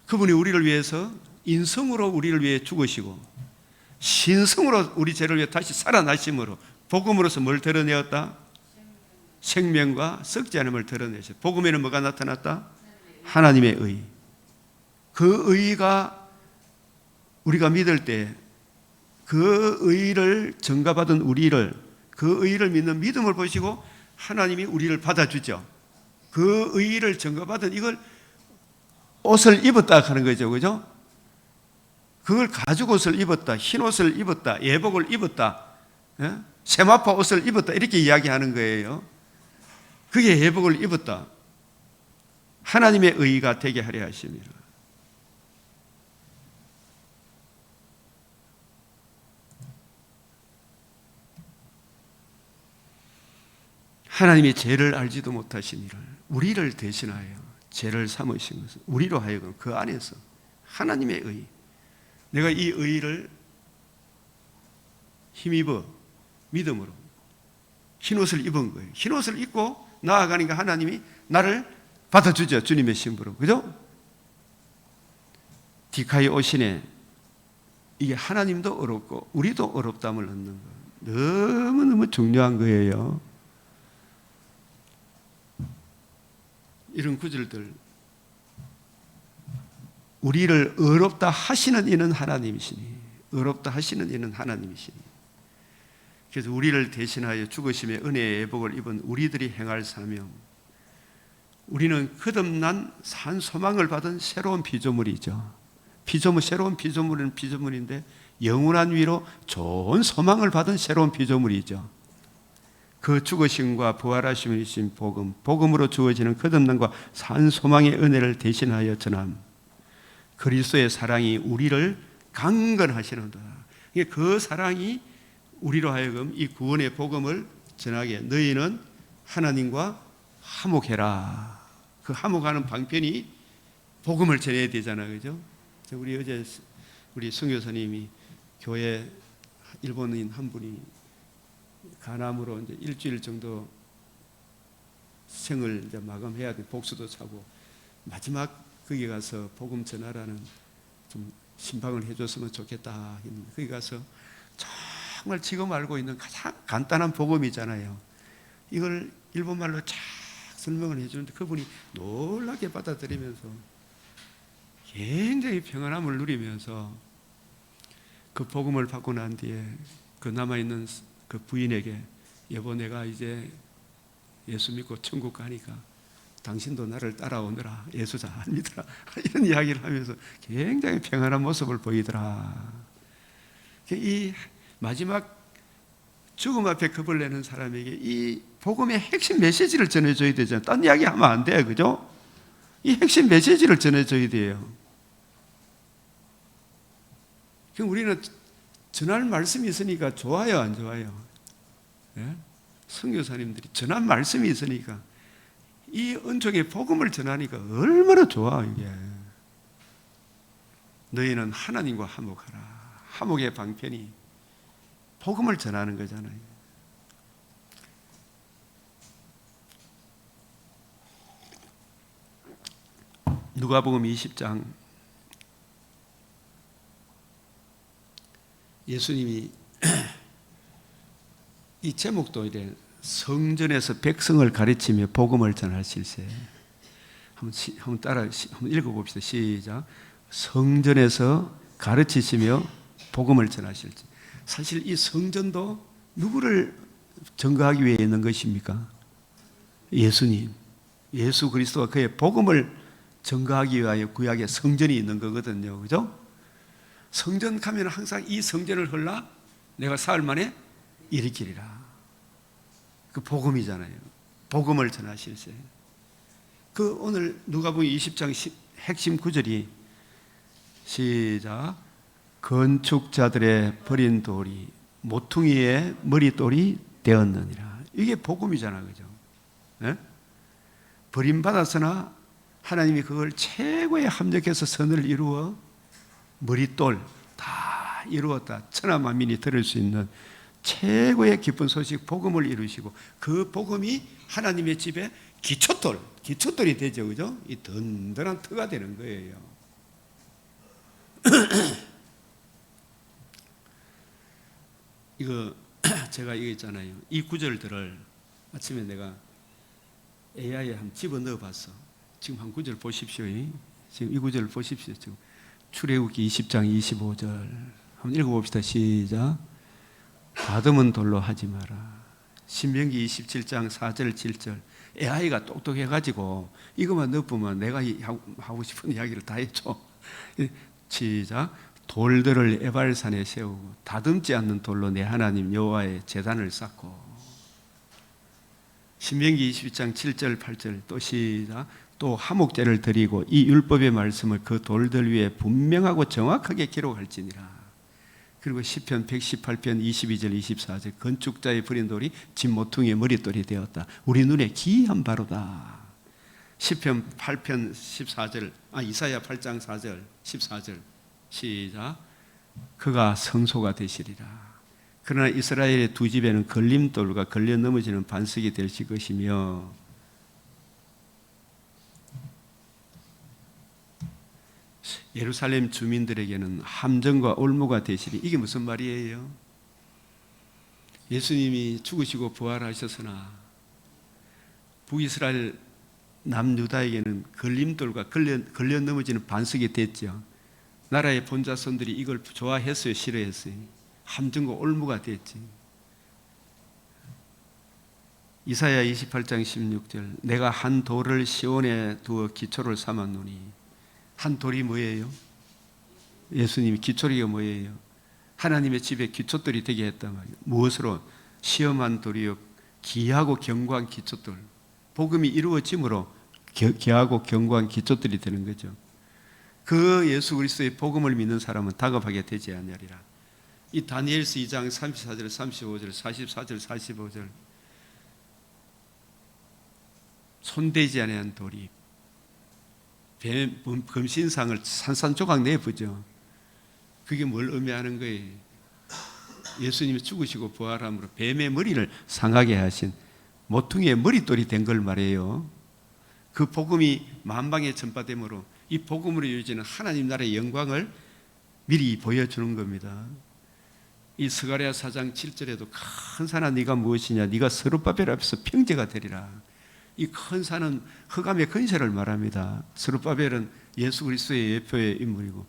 Speaker 1: 그분이 우리를 위해서 인성으로 우리를 위해 죽으시고 신성으로 우리 죄를 위해 다시 살아나심으로 복음으로서 뭘 드러내었다? 생명과 썩지 않음을 드러내셨다. 복음에는 뭐가 나타났다? 하나님의 의. 그 의가 우리가 믿을 때 그 의를 증가받은 우리를, 그 의를 믿는 믿음을 보시고 하나님이 우리를 받아주죠. 그 의를 증가받은 이걸 옷을 입었다 하는 거죠, 그죠? 그걸 가죽 옷을 입었다, 흰 옷을 입었다, 예복을 입었다, 세마포 옷을 입었다, 이렇게 이야기하는 거예요. 그게 예복을 입었다. 하나님의 의가 되게 하려 하심이라. 하나님이 죄를 알지도 못하신 이를 우리를 대신하여 죄를 삼으신 것은 우리로 하여금 그 안에서 하나님의 의, 내가 이 의를 힘입어 믿음으로 흰옷을 입은 거예요. 흰옷을 입고 나아가니까 하나님이 나를 받아주죠. 주님의 신부로. 그죠? 디카이 오시네. 이게 하나님도 어렵고 우리도 어렵담을 얻는 거 너무너무 중요한 거예요. 이런 구절들, 우리를 어렵다 하시는 이는 하나님이시니, 어렵다 하시는 이는 하나님이시니. 그래서 우리를 대신하여 죽으심의 은혜의 예복을 입은 우리들이 행할 사명, 우리는 거듭난 산 소망을 받은 새로운 피조물이죠. 새로운 피조물은 피조물인데 영원한 위로 좋은 소망을 받은 새로운 피조물이죠. 그 죽으심과 부활하심이신 복음, 복음으로 주어지는 거듭남과 산 소망의 은혜를 대신하여 전함. 그리스도의 사랑이 우리를 강건하시는도다. 그 사랑이 우리로 하여금 이 구원의 복음을 전하게, 너희는 하나님과 화목해라. 그 화목하는 방편이 복음을 전해야 되잖아요, 그죠? 우리 어제 우리 선교사님이 교회 일본인 한 분이 간암으로 이제 일주일 정도 생을 이제 마감해야 돼. 복수도 차고 마지막 거기 가서 복음 전하라는 좀 신방을 해줬으면 좋겠다 했는데, 거기 가서 정말 지금 알고 있는 가장 간단한 복음이잖아요. 이걸 일본말로 쫙 설명을 해주는데 그분이 놀랍게 받아들이면서 굉장히 평안함을 누리면서 그 복음을 받고 난 뒤에 그 남아있는 그 부인에게, 여보 내가 이제 예수 믿고 천국 가니까 당신도 나를 따라오느라, 예수 잘 믿으라, 이런 이야기를 하면서 굉장히 평안한 모습을 보이더라. 이 마지막 죽음 앞에 겁을 내는 사람에게 이 복음의 핵심 메시지를 전해줘야 되잖아요. 딴 이야기 하면 안 돼요, 그죠? 이 핵심 메시지를 전해줘야 돼요. 그럼 우리는 전할 말씀이 있으니까 좋아요, 안 좋아요? 예? 선교사님들이 전할 말씀이 있으니까, 이 은총의 복음을 전하니까 얼마나 좋아. 이게 너희는 하나님과 화목하라. 화목의 방편이 복음을 전하는 거잖아요. 누가복음 20장, 예수님이 이 제목도 이래, 성전에서 백성을 가르치며 복음을 전하실세. 한번 따라 한번 읽어봅시다. 시작. 성전에서 가르치시며 복음을 전하실지. 사실 이 성전도 누구를 증거하기 위해 있는 것입니까? 예수님, 예수 그리스도가 그의 복음을 증거하기 위하여 구약에 성전이 있는 거거든요, 그죠? 성전 가면 항상 이 성전을 헐라 내가 사흘 만에 일으키리라. 그 복음이잖아요. 복음을 전하실세. 그 오늘 누가복음 20장 핵심 구절이, 시작. 건축자들의 버린 돌이 모퉁이의 머릿돌이 되었느니라. 이게 복음이잖아, 그죠? 네? 버림받았으나 하나님이 그걸 최고의 합력해서 선을 이루어 머릿돌 다 이루었다. 천하 만민이 들을 수 있는 최고의 기쁜 소식 복음을 이루시고, 그 복음이 하나님의 집에 기초돌이 되죠, 그죠? 이 든든한 터가 되는 거예요. 이거 제가 이거 있잖아요. 이 구절들을 아침에 내가 AI에 한번 집어넣어 봤어. 지금 한 구절 보십시오. 지금 이 구절을 보십시오. 지금 출애굽기 20장 25절 한번 읽어봅시다. 시작. 다듬은 돌로 하지 마라. 신명기 27장 4절 7절. AI가 똑똑해가지고 이것만 넣어보면 내가 하고 싶은 이야기를 다 해줘. 시작. 돌들을 에발산에 세우고 다듬지 않는 돌로 내 하나님 여호와의 제단을 쌓고. 신명기 22장 7절 8절 또 시작. 또 화목제를 드리고 이 율법의 말씀을 그 돌들 위에 분명하고 정확하게 기록할지니라. 그리고 시편 118편 22절 24절 건축자의 버린 돌이 집 모퉁이의 머릿돌이 되었다. 우리 눈에 기이한 바로다. 시편 8편 14절 이사야 8장 4절 14절 시작. 그가 성소가 되시리라. 그러나 이스라엘의 두 집에는 걸림돌과 걸려 넘어지는 반석이 될 것이며. 예루살렘 주민들에게는 함정과 올무가 되시리. 이게 무슨 말이에요? 예수님이 죽으시고 부활하셨으나 북이스라엘 남유다에게는 걸림돌과 걸려 넘어지는 반석이 됐죠. 나라의 본자손들이 이걸 좋아했어요, 싫어했어요? 함정과 올무가 됐지. 이사야 28장 16절, 내가 한 돌을 시온에 두어 기초를 삼았노니. 한 돌이 뭐예요? 예수님이 기초리가 뭐예요? 하나님의 집에 기초돌이 되게 했단 말이에요. 무엇으로? 시험한 돌이요 귀하고 견고한 기초돌. 복음이 이루어짐으로 귀하고 견고한 기초돌이 되는 거죠. 그 예수 그리스도의 복음을 믿는 사람은 다급하게 되지 않으리라. 이 다니엘서 2장 34절, 35절, 44절, 45절, 손대지 아니한 돌이 금신상을 산산조각 내보죠. 그게 뭘 의미하는 거예요? 예수님이 죽으시고 부활함으로 뱀의 머리를 상하게 하신 모퉁이의 머릿돌이 된 걸 말해요. 그 복음이 만방에 전파됨으로 이 복음으로 이루어지는 하나님 나라의 영광을 미리 보여주는 겁니다. 이 스가랴 4장 7절에도 큰 산아 네가 무엇이냐, 네가 스룹바벨 앞에서 평제가 되리라. 이 큰 산은 흑암의 근세를 말합니다. 스룹바벨은 예수 그리스도의 예표의 인물이고,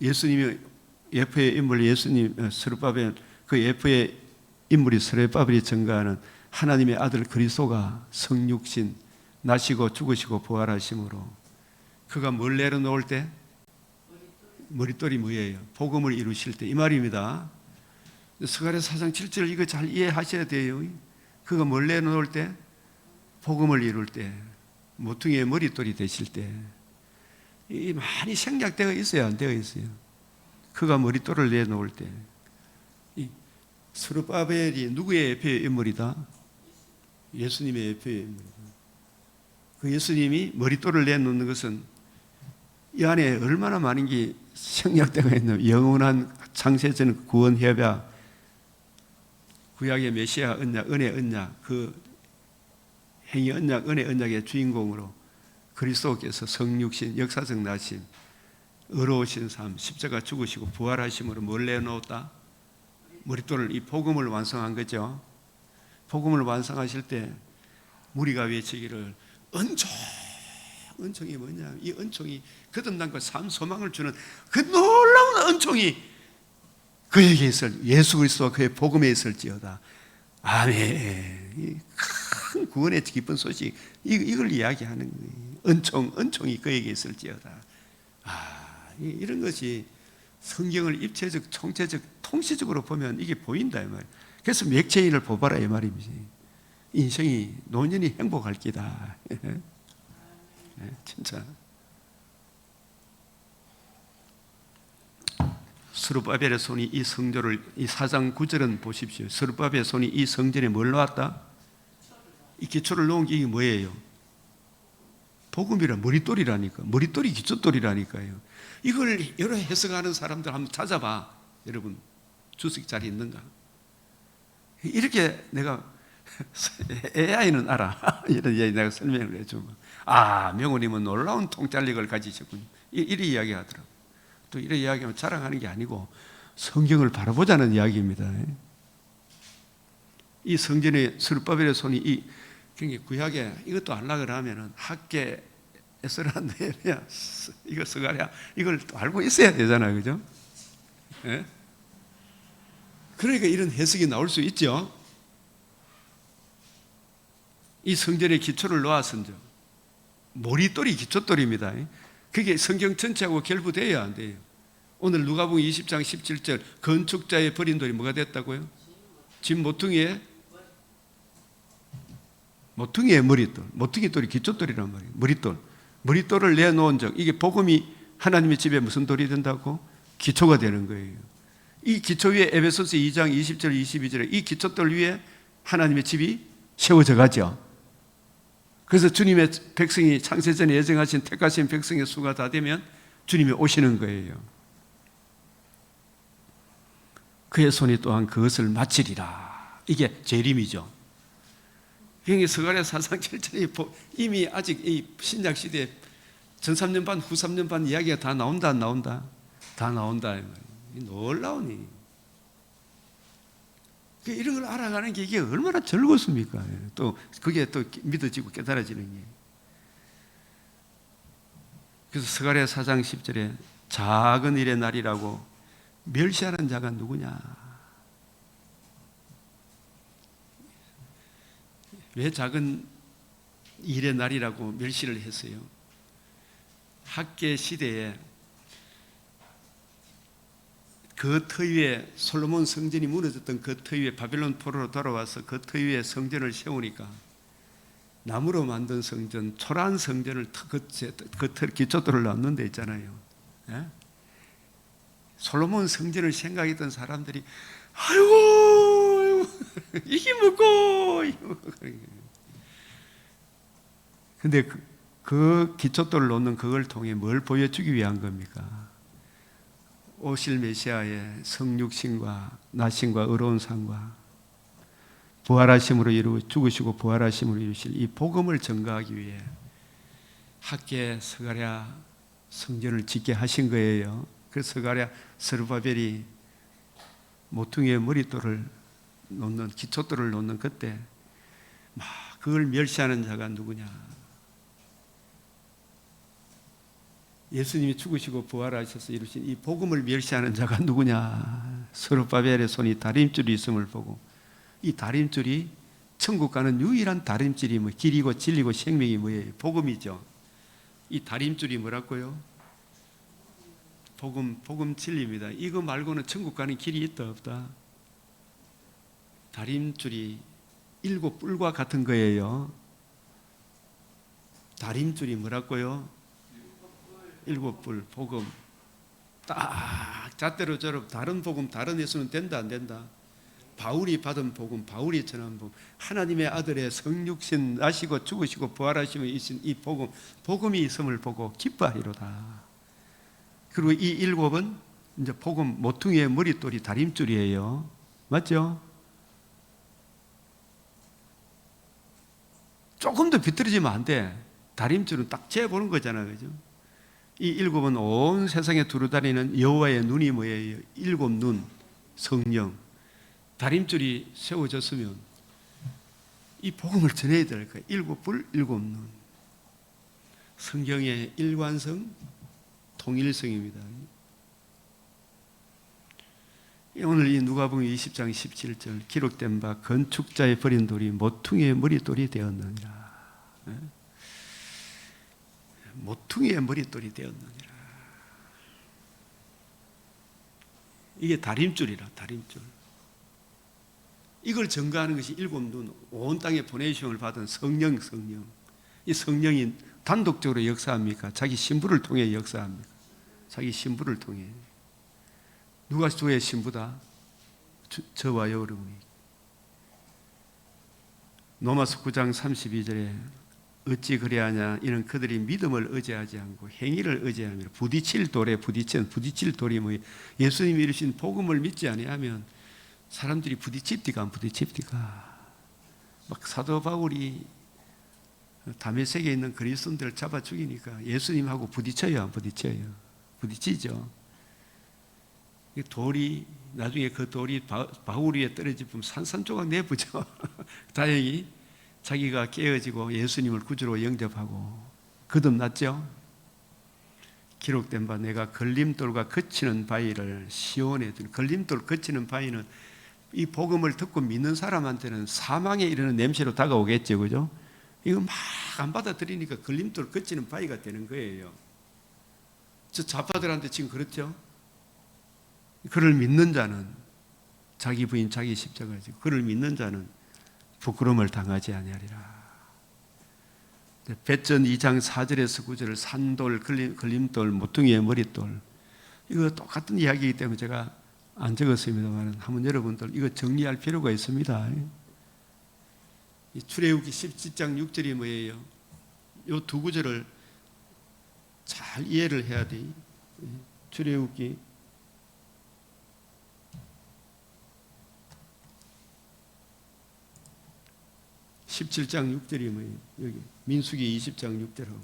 Speaker 1: 예수님이 예표의 인물, 예수님 스룹바벨, 그 예표의 인물이 스룹바벨이 증거하는 하나님의 아들 그리스도가 성육신 나시고 죽으시고 부활하심으로 그가 뭘 내려놓을 때? 머릿돌이 뭐예요? 복음을 이루실 때, 이 말입니다. 스가랴 4장 7절 이거 잘 이해하셔야 돼요. 그가 뭘 내려놓을 때? 복음을 이룰 때, 모퉁이의 머릿돌이 되실 때. 이 많이 생략되어 있어요, 안 되어 있어요? 그가 머릿돌을 내놓을 때. 이 스룹바벨이 누구의 예표의 인물이다? 예수님의 예표의 인물이다. 그 예수님이 머릿돌을 내놓는 것은 이 안에 얼마나 많은 게 생략되어 있는 영원한 창세전 구원 협약, 구약의 메시아 언약, 은혜 언약, 그 행위 언약, 은혜 언약의 주인공으로 그리스도께서 성육신, 역사적 나심, 의로우신 삶, 십자가 죽으시고 부활하심으로 뭘 내놓았다? 머릿돌을, 이 복음을 완성한 거죠. 복음을 완성하실 때 무리가 외치기를 은총, 은총이 뭐냐? 이 은총이 거듭남과 삶 소망을 주는 그 놀라운 은총이 그에게 있을, 예수 그리스도와 그의 복음에 있을지어다. 아멘. 큰 구원의 기쁜 소식, 이걸 이야기하는 거예요. 은총이 그에게 있을지어다. 이런 것이 성경을 입체적, 총체적, 통시적으로 보면 이게 보인다 이 말이에요. 그래서 맥체인을 뽑아라 이 말입니다. 인생이 노년이 행복할 기다. 진짜. 스룹바벨의 손이 이 성전을, 이 4장 9절은 보십시오. 스룹바벨의 손이 이 성전에 뭘 놓았다? 이 기초를 놓은 게 이게 뭐예요? 복음이라, 머릿돌이라니까. 머릿돌이 기초돌이라니까요. 이걸 여러 해석하는 사람들 한번 찾아봐. 여러분 주식 자리 있는가? 이렇게 내가 AI는 알아. 이런 이야기 내가 설명을 해주면, 명호님은 놀라운 통찰력을 가지셨군요. 이런 이야기 하더라고. 또 이런 이야기하면 자랑하는 게 아니고 성경을 바라보자는 이야기입니다. 이 성전의 스룹바벨의 손이 이 구약에 이것도 알라 그러면은 학계 에스라인데 이거 스가랴 이걸 또 알고 있어야 되잖아요, 그죠? 예? 그러니까 이런 해석이 나올 수 있죠. 이 성전의 기초를 놓았은죠. 머릿돌이 기초돌입니다. 그게 성경 전체하고 결부돼야 안 돼요. 오늘 누가복음 20장 17절 건축자의 버린 돌이 뭐가 됐다고요? 집 모퉁이의 머릿돌, 모퉁이돌이 기초돌이란 말이에요. 머릿돌을 내놓은 적, 이게 복음이 하나님의 집에 무슨 돌이 된다고? 기초가 되는 거예요. 이 기초 위에 에베소서 2장 20절 22절에 이 기초돌 위에 하나님의 집이 세워져 가죠. 그래서 주님의 백성이 창세전에 예정하신 택하신 백성의 수가 다 되면 주님이 오시는 거예요. 그의 손이 또한 그것을 마치리라. 이게 재림이죠. 그러니까 스가랴 4장 7절이 이미 아직 이 신약 시대에 전 3년 반, 후 3년 반 이야기가 다 나온다, 안 나온다? 다 나온다. 놀라우니. 이런 걸 알아가는 게 이게 얼마나 즐겁습니까? 또 그게 또 믿어지고 깨달아지는 게. 그래서 스가랴 4장 10절에 작은 일의 날이라고 멸시하는 자가 누구냐? 왜 작은 일의 날이라고 멸시를 했어요? 학계 시대에 그 터위에 솔로몬 성전이 무너졌던 그 터위에 바벨론 포로로 돌아와서 그 터위에 성전을 세우니까 나무로 만든 성전, 초라한 성전을 그 기초돌을 넣는 데 있잖아요. 예? 솔로몬 성전을 생각했던 사람들이 아이고 이게 뭐고. 근데 그 기초돌을 놓는 그걸 통해 뭘 보여주기 위한 겁니까? 오실 메시아의 성육신과 나신과 의로운 상과 부활하심으로 이루고 죽으시고 부활하심으로 이루실 이 복음을 전가하기 위해 학계 스가랴 성전을 짓게 하신 거예요. 그 스가랴 스룹바벨이 모퉁이의 머릿돌을 놓는 기초돌을 놓는 그때 막 그걸 멸시하는 자가 누구냐? 예수님이 죽으시고 부활하셔서 이루신 이 복음을 멸시하는 자가 누구냐? 스룹바벨의 손이 다림줄이 있음을 보고 이 다림줄이 천국 가는 유일한 다림줄이 뭐 길이고 진리고 생명이 뭐예요? 복음이죠. 이 다림줄이 뭐라고요? 복음 진리입니다. 이거 말고는 천국 가는 길이 있다 없다? 다림줄이 7뿔과 같은 거예요. 다림줄이 뭐라고요? 7뿔 복음. 딱 잣대로 저러 다른 복음 다른 예수는 된다 안 된다? 바울이 받은 복음, 바울이 전한 복음, 하나님의 아들의 성육신 나시고 죽으시고 부활하심이 있은 이 복음, 복음이 있음을 보고 기뻐하리로다. 그리고 이 7은 이제 복음 모퉁이의 머릿돌이 다림줄이에요. 맞죠? 조금 더 비틀어지면 안 돼. 다림줄은 딱 재보는 거잖아요. 그죠? 이 7은 온 세상에 두루다니는 여호와의 눈이 뭐예요? 7눈, 성령. 다림줄이 세워졌으면 이 복음을 전해야 될 거예요. 7뿔, 7눈. 성경의 일관성, 통일성입니다. 오늘 이 누가복음 20장 17절 기록된 바 건축자의 버린 돌이 모퉁이의 머릿돌이 되었느니라. 모퉁이의 머릿돌이 되었느니라. 이게 다림줄이라, 다림줄. 이걸 증거하는 것이 7눈, 온 땅에 보내주심을 받은 성령. 이 성령이 단독적으로 역사합니까? 자기 신부를 통해 역사합니까? 자기 신부를 통해. 누가 주의 신부다? 저와 여러분이. 로마서 9장 32절에 어찌 그래하냐? 이는 그들이 믿음을 의지하지 않고 행위를 의지하며 부딪힐 돌에 부딪힐 돌이 뭐 예수님이 이루신 복음을 믿지 아니하면 사람들이 부딪힙니까? 안 부딪힙니까? 막 사도 바울이 다메섹에 있는 그리스도인들을 잡아 죽이니까 예수님하고 부딪혀요? 안 부딪혀요? 부딪히죠. 돌이 나중에 그 돌이 바울 위에 떨어지면 산산조각 내부죠. 다행히 자기가 깨어지고 예수님을 구주로 영접하고 거듭났죠. 기록된 바 내가 걸림돌과 거치는 바위를 시온에 둔. 걸림돌 거치는 바위는 이 복음을 듣고 믿는 사람한테는 사망에 이르는 냄새로 다가오겠죠. 그죠? 이거 막 안 받아들이니까 걸림돌 거치는 바위가 되는 거예요. 저 좌파들한테 지금 그렇죠? 그를 믿는 자는 자기 부인 자기 십자가지. 그를 믿는 자는 부끄러움을 당하지 아니하리라. 벳전 2장 4절에서 9절 산돌, 걸림돌, 모퉁이의 머릿돌 이거 똑같은 이야기이기 때문에 제가 안 적었습니다만 한번 여러분들 이거 정리할 필요가 있습니다. 이 출애굽기 17장 6절이 뭐예요? 이 두 구절을 잘 이해를 해야 돼. 출애굽기 17장 6절이 뭐예요? 여기 민수기 20장 6절하고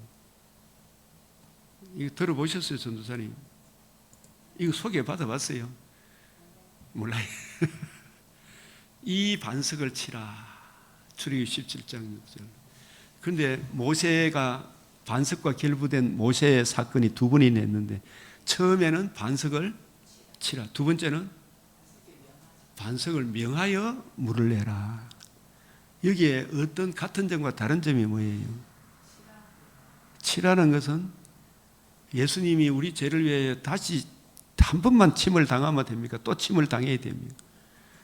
Speaker 1: 이거 들어보셨어요, 전도사님? 이거 소개 받아봤어요? 몰라요. 이 반석을 치라. 출애굽기 17장 6절. 그런데 모세가 반석과 결부된 모세의 사건이 두 번이나 있는데, 처음에는 반석을 치라. 두 번째는 반석을 명하여 물을 내라. 여기에 어떤 같은 점과 다른 점이 뭐예요? 치라는 것은 예수님이 우리 죄를 위해 다시 한 번만 침을 당하면 됩니까? 또 침을 당해야 됩니까?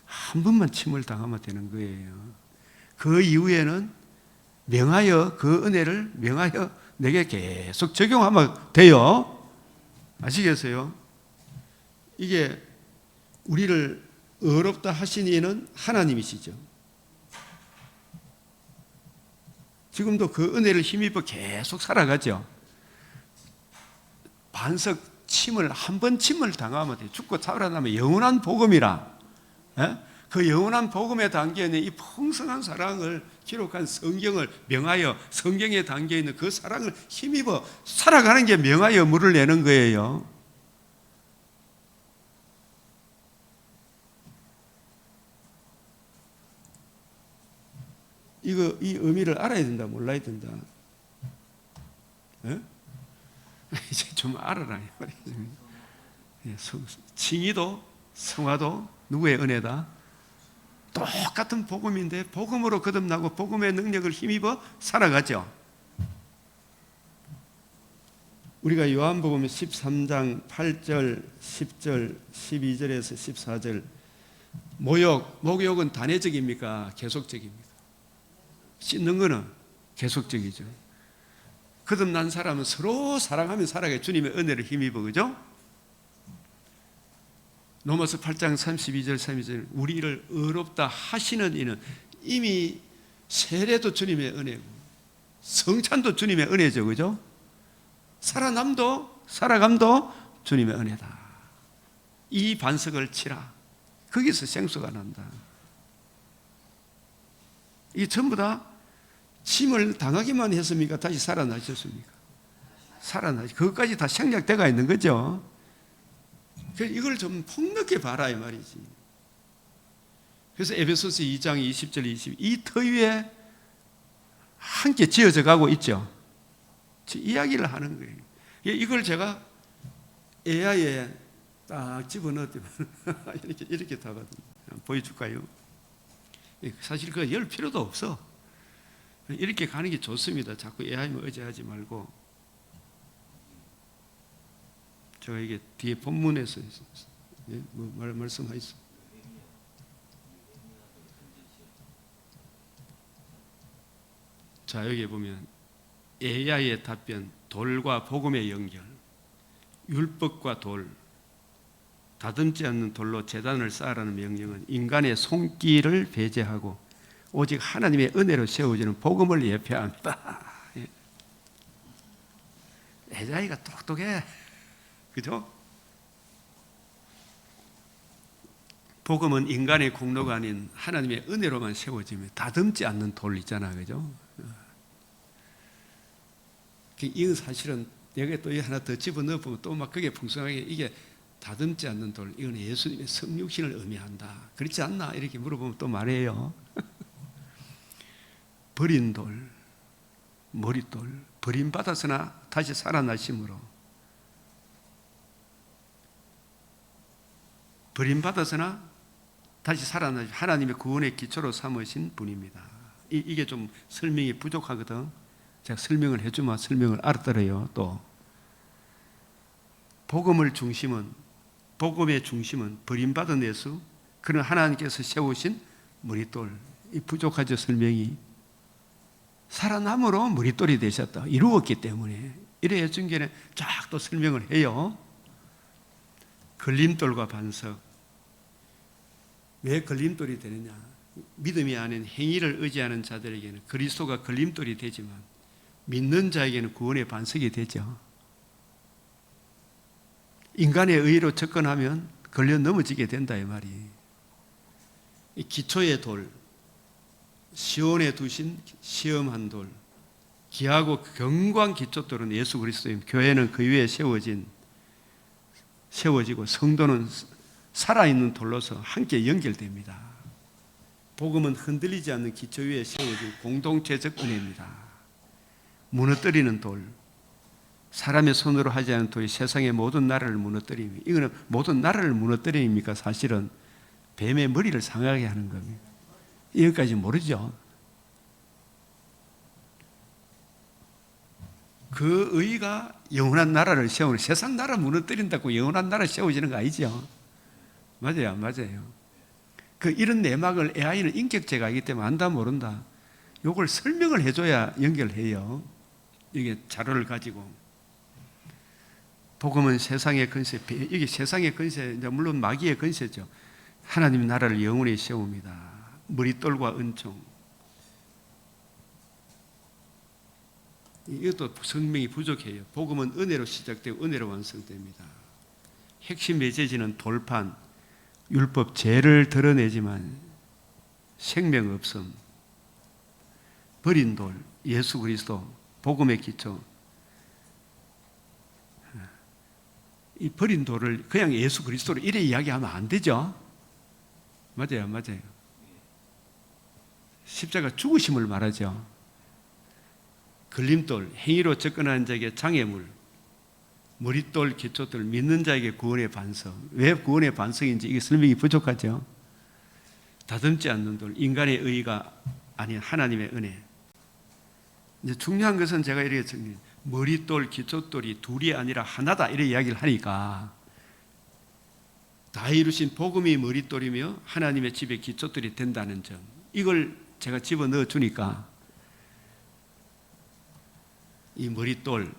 Speaker 1: 한 번만 침을 당하면 되는 거예요. 그 이후에는 명하여, 그 은혜를 명하여 내게 계속 적용하면 돼요. 아시겠어요? 이게 우리를 의롭다 하신 이는 하나님이시죠. 지금도 그 은혜를 힘입어 계속 살아가죠. 반석 침을, 한 번 침을 당하면 돼. 죽고 살아나면 영원한 복음이라. 그 영원한 복음에 담겨있는 이 풍성한 사랑을 기록한 성경을 명하여, 성경에 담겨있는 그 사랑을 힘입어 살아가는 게 명하여 물을 내는 거예요. 이 의미를 알아야 된다, 몰라야 된다? 이제 좀 알아라. 칭의도 성화도 누구의 은혜다? 똑같은 복음인데 복음으로 거듭나고 복음의 능력을 힘입어 살아가죠. 우리가 요한복음 13장 8절, 10절, 12절에서 14절 목욕은 단회적입니까? 계속적입니까? 씻는 거는 계속적이죠. 거듭난 사람은 서로 사랑하며 살아가요. 주님의 은혜를 힘입어, 그죠? 로마서 8장 32절 32절 우리를 의롭다 하시는 이는, 이미 세례도 주님의 은혜고 성찬도 주님의 은혜죠, 그죠? 살아감도 주님의 은혜다. 이 반석을 치라. 거기서 생수가 난다. 이게 전부 다 침을 당하기만 했습니까? 다시 살아나셨습니까? 그것까지 다 생략되어 있는 거죠. 이걸 좀 폭넓게 봐라 이 말이지. 그래서 에베소서 2장 20절 22, 이 터 위에 함께 지어져 가고 있죠. 이야기를 하는 거예요. 이걸 제가 AI에 딱 집어넣었더니 이렇게 다거든요. 보여줄까요? 사실 그거 열 필요도 없어. 이렇게 가는 게 좋습니다. 자꾸 AI만 의지하지 말고. 제가 이게 뒤에 본문에서 말씀하셨어. 자, 여기 보면 AI의 답변, 돌과 복음의 연결, 율법과 돌, 다듬지 않는 돌로 제단을 쌓으라는 명령은 인간의 손길을 배제하고 오직 하나님의 은혜로 세워지는 복음을 예표한다. AI가 똑똑해. 그죠? 복음은 인간의 공로가 아닌 하나님의 은혜로만 세워지며 다듬지 않는 돌 있잖아, 그죠? 이건 사실은 여기에 또 하나 더 집어넣어 보면 또 막 그게 풍성하게 이게 다듬지 않는 돌, 이건 예수님의 성육신을 의미한다. 그렇지 않나? 이렇게 물어보면 또 말해요. 버린 돌, 머릿돌, 버림받았으나 다시 살아나심으로, 버림받았으나 다시 살아나심, 하나님의 구원의 기초로 삼으신 분입니다. 이게 좀 설명이 부족하거든. 제가 설명을 해주면 설명을 알아들어요. 또 복음의 중심은 버림받은 예수, 그는 하나님께서 세우신 머릿돌. 이 부족하죠, 설명이. 살아남으로 머릿돌이 되셨다. 이루었기 때문에. 이래 중간에 쫙 또 설명을 해요. 걸림돌과 반석. 왜 걸림돌이 되느냐? 믿음이 아닌 행위를 의지하는 자들에게는 그리스도가 걸림돌이 되지만 믿는 자에게는 구원의 반석이 되죠. 인간의 의로 접근하면 걸려 넘어지게 된다 이 말이. 이 기초의 돌, 시온에 두신 시험한 돌, 귀하고 견고한 기초돌은 예수 그리스도입니다. 교회는 그 위에 세워지고 성도는 살아있는 돌로서 함께 연결됩니다. 복음은 흔들리지 않는 기초 위에 세워진 공동체적 은혜입니다. 무너뜨리는 돌, 사람의 손으로 하지 않은 돌이 세상의 모든 나라를 무너뜨립니다. 이거는 모든 나라를 무너뜨립니까? 사실은 뱀의 머리를 상하게 하는 겁니다. 이것까지 모르죠. 그 의가 영원한 나라를 세우는, 세상 나라 무너뜨린다고 영원한 나라 세워지는 거 아니죠. 맞아요, 맞아요. 이런 내막을 AI는 인격체가 아니기 때문에 안다 모른다. 요걸 설명을 해줘야 연결해요. 이게 자료를 가지고. 복음은 세상의 건세, 이게 세상의 건세, 물론 마귀의 건세죠. 하나님 나라를 영원히 세웁니다. 머릿돌과 은총. 이것도 성명이 부족해요. 복음은 은혜로 시작되고 은혜로 완성됩니다. 핵심 메시지는 돌판, 율법 죄를 드러내지만 생명 없음, 버린 돌, 예수 그리스도, 복음의 기초. 이 버린 돌을 그냥 예수 그리스도로 이래 이야기하면 안 되죠. 맞아요, 맞아요. 십자가 죽으심을 말하죠. 걸림돌, 행위로 접근하는 자에게 장애물, 머릿돌, 기초돌, 믿는 자에게 구원의 반석. 왜 구원의 반석인지 이게 설명이 부족하죠. 다듬지 않는 돌, 인간의 의가 아닌 하나님의 은혜. 이제 중요한 것은 제가 이렇게 정리해요. 머릿돌, 기초돌이 둘이 아니라 하나다 이렇게 이야기를 하니까 다 이루신 복음이 머릿돌이며 하나님의 집의 기초돌이 된다는 점, 이걸 제가 집어넣어 주니까 이 머릿돌,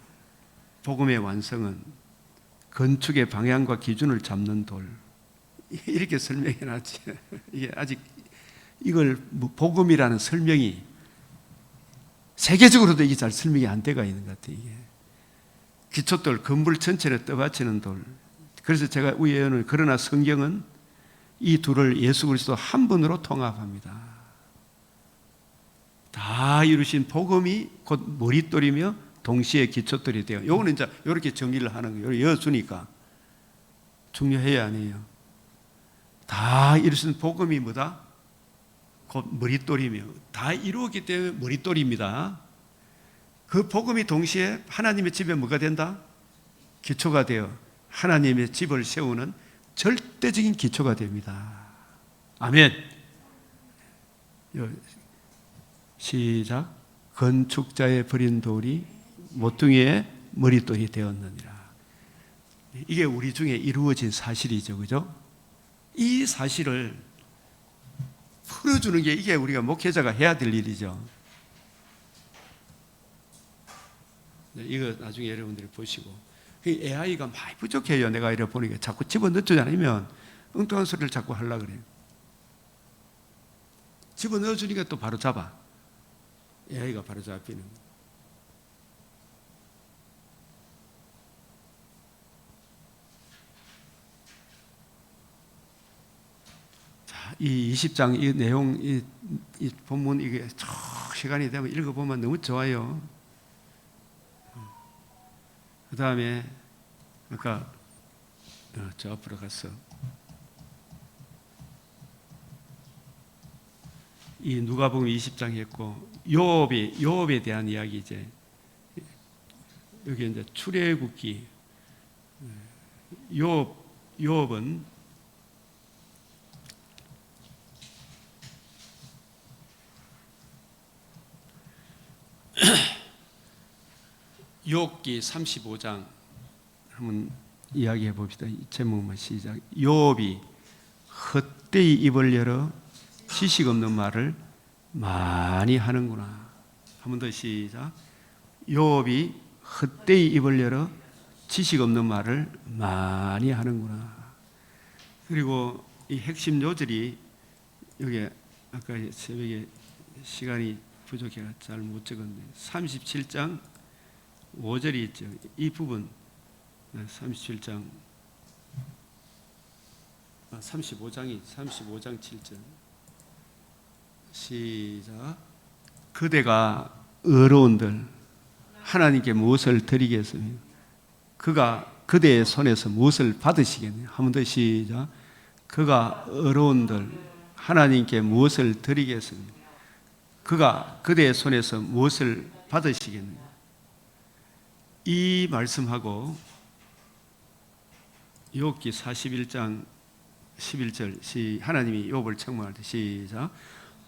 Speaker 1: 복음의 완성은 건축의 방향과 기준을 잡는 돌, 이렇게 설명해 놨지. 이게 아직 이걸 복음이라는 설명이 세계적으로도 이게 잘 설명이 안 돼가 있는 것 같아요. 이게 기초돌, 건물 전체를 떠받치는 돌. 그래서 제가 위에는 그러나 성경은 이 둘을 예수 그리스도 한 분으로 통합합니다. 다 이루신 복음이 곧 머릿돌이며 동시에 기초돌이 돼요. 요거는 이제 이렇게 정리를 하는 거예요. 이어주니까 중요해야 아니에요. 다 이루신 복음이 뭐다? 곧 머릿돌이며 다 이루었기 때문에 머릿돌입니다. 그 복음이 동시에 하나님의 집에 뭐가 된다? 기초가 되어 하나님의 집을 세우는 절대적인 기초가 됩니다. 아멘. 시작. 건축자의 버린 돌이 모퉁이의 머릿돌이 되었느니라. 이게 우리 중에 이루어진 사실이죠, 그죠? 이 사실을 풀어주는 게 이게 우리가 목회자가 해야 될 일이죠. 이거 나중에 여러분들이 보시고. AI가 많이 부족해요. 내가 이래 보니까 자꾸 집어넣지 않으면 엉뚱한 소리를 자꾸 하려고 그래요. 집어넣어주니까 또 바로 잡아. AI가 바로 잡히는 거예요. 이 20장 이 내용 이 본문 이게 시간이 되면 읽어보면 너무 좋아요. 그 다음에 아까 저 앞으로 가서 이 누가복음 20장 했고 요업에 대한 이야기 이제 여기 이제 출애굽기 요업은 욥기 35장 한번 이야기해 봅시다. 제목만 시작. 욥이 헛되이 입을 열어 지식 없는 말을 많이 하는구나. 한 번 더 시작. 욥이 헛되이 입을 열어 지식 없는 말을 많이 하는구나. 그리고 이 핵심 요절이 여기 아까 새벽에 시간이 부족해 잘 못 적었네. 37장 5절이 있죠. 이 부분 37장 35장 7절 시작. 그대가 어려운들 하나님께 무엇을 드리겠습니까? 그가 그대의 손에서 무엇을 받으시겠느냐? 한 번 더 시작. 그가 어려운들 하나님께 무엇을 드리겠습니까? 그가 그대의 손에서 무엇을 받으시겠느냐? 이 말씀하고 욥기 41장 11절 하나님이 욥을 책망할 때 시작.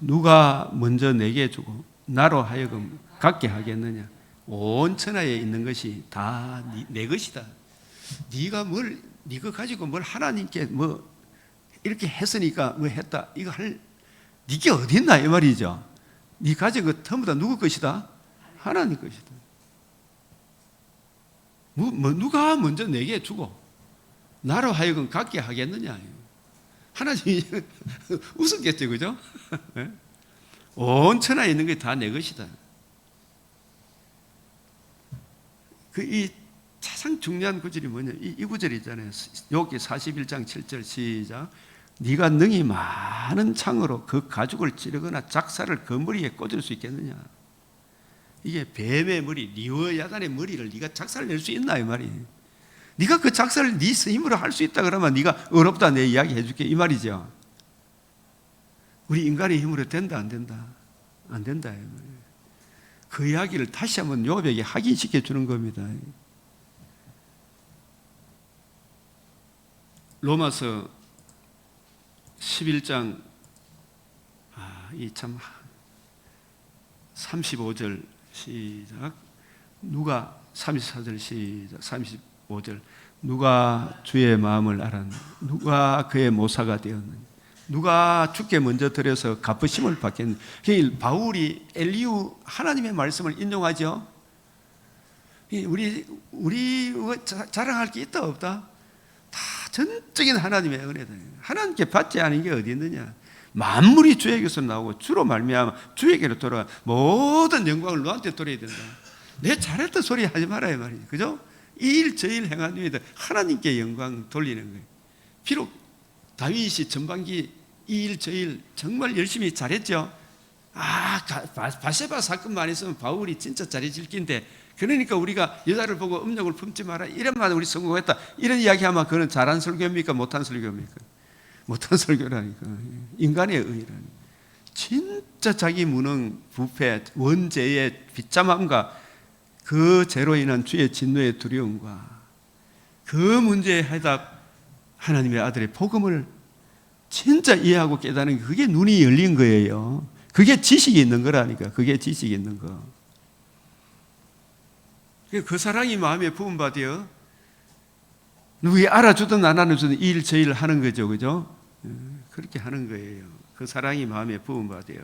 Speaker 1: 누가 먼저 내게 주고 나로 하여금 갖게 하겠느냐? 온 천하에 있는 것이 다 내 것이다. 네가 가지고 뭘 하나님께 뭐 이렇게 했으니까 뭐 했다. 이거 할 네게 어디 있나 이 말이죠. 네 가진 것 전부 다 누구 것이다? 하나님 것이다. 누가 먼저 내게 주고 나로 하여금 갖게 하겠느냐? 하나님이 웃었겠죠, 그죠? 온 천하에 있는 게 다 내 것이다. 이 가장 중요한 구절이 뭐냐? 이 구절이 있잖아요. 욥기 41장 7절 시작. 네가 능히 많은 창으로 그 가죽을 찌르거나 작사를 그 머리에 꽂을 수 있겠느냐? 이게 뱀의 머리, 리워야단의 머리를 네가 작사를 낼 수 있나 이 말이에요. 네가 그 작사를 네 힘으로 할 수 있다 그러면 네가 어렵다 내 이야기 해줄게 이 말이죠. 우리 인간의 힘으로 된다 안 된다? 안 된다 이 말이에요. 그 이야기를 다시 한번 욥에게 확인시켜 주는 겁니다. 로마서 11장 이 참 35절 시작. 누가 34절 시작. 35절 누가 주의 마음을 알았느냐? 누가 그의 모사가 되었느냐? 누가 주께 먼저 드려서 갚으심을 받겠느냐? 바울이 엘리후 하나님의 말씀을 인용하죠. 우리 자랑할 게 있다 없다? 다 전적인 하나님의 은혜다. 하나님께 받지 않은 게 어디 있느냐? 만물이 주에게서 나오고 주로 말미암아 주에게로 돌아가 모든 영광을 너한테 돌려야 된다. 내 잘했다 소리 하지 말아요 말이에요. 그죠? 이 일 저 일 행한 후에 하나님께 영광 돌리는 거예요. 비록 다윗이 전반기 이 일 저 일 정말 열심히 잘했죠. 바세바 사건만 있으면 바울이 진짜 잘해질 낀데, 그러니까 우리가 여자를 보고 음욕을 품지 마라 이런 말에 우리 성공했다 이런 이야기하면 그거는 잘한 설교입니까? 못한 설교입니까? 못한 설교라니까. 인간의 의라니. 진짜 자기 무능, 부패, 원죄의 비참함과 그 죄로 인한 주의 진노의 두려움과 그 문제의 해답, 하나님의 아들의 복음을 진짜 이해하고 깨닫는 게, 그게 눈이 열린 거예요. 그게 지식이 있는 거라니까. 그게 지식이 있는 거. 그 사랑이 마음에 부음받아 누구에 알아주든 안 알아주든 이 일 저 일 하는 거죠. 그죠? 그렇게 하는 거예요. 그 사랑이 마음에 부음받아요.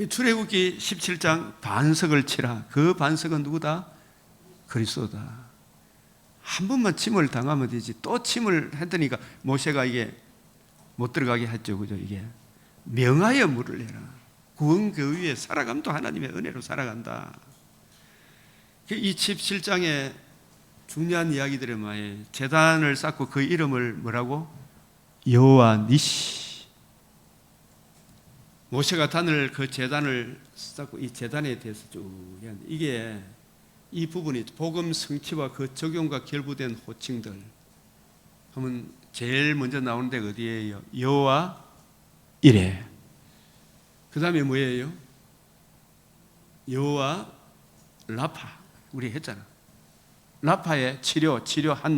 Speaker 1: 출애굽기 17장 반석을 치라. 그 반석은 누구다? 그리스도다. 한 번만 침을 당하면 되지. 또 침을 했더니까 모세가 이게 못 들어가게 했죠. 그죠? 이게 명하여 물을 내라. 구원 그 위에 살아감도 하나님의 은혜로 살아간다. 이 17장에 중요한 이야기들이 많아요. 제단을 쌓고 그 이름을 뭐라고? 여호와 니시. 모세가 그 제단을 쌓고 이 제단에 대해서 쭉 이게 이 부분이 복음 성취와 그 적용과 결부된 호칭들 하면 제일 먼저 나오는 데가 어디예요? 여호와 이레. 그 다음에 뭐예요? 여호와 라파. 우리 했잖아. 라파의 치료 한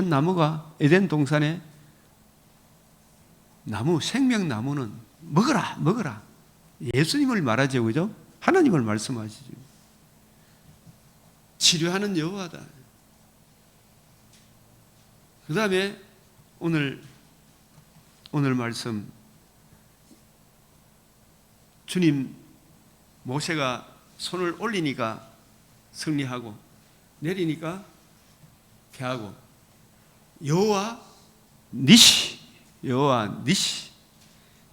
Speaker 1: 나무가 에덴 동산에 나무, 생명나무는 먹어라. 예수님을 말하죠, 그죠? 하나님을 말씀하시죠. 치료하는 여호와다. 그 다음에 오늘 말씀, 주님 모세가 손을 올리니까 승리하고 내리니까 패하고, 여호와 니시,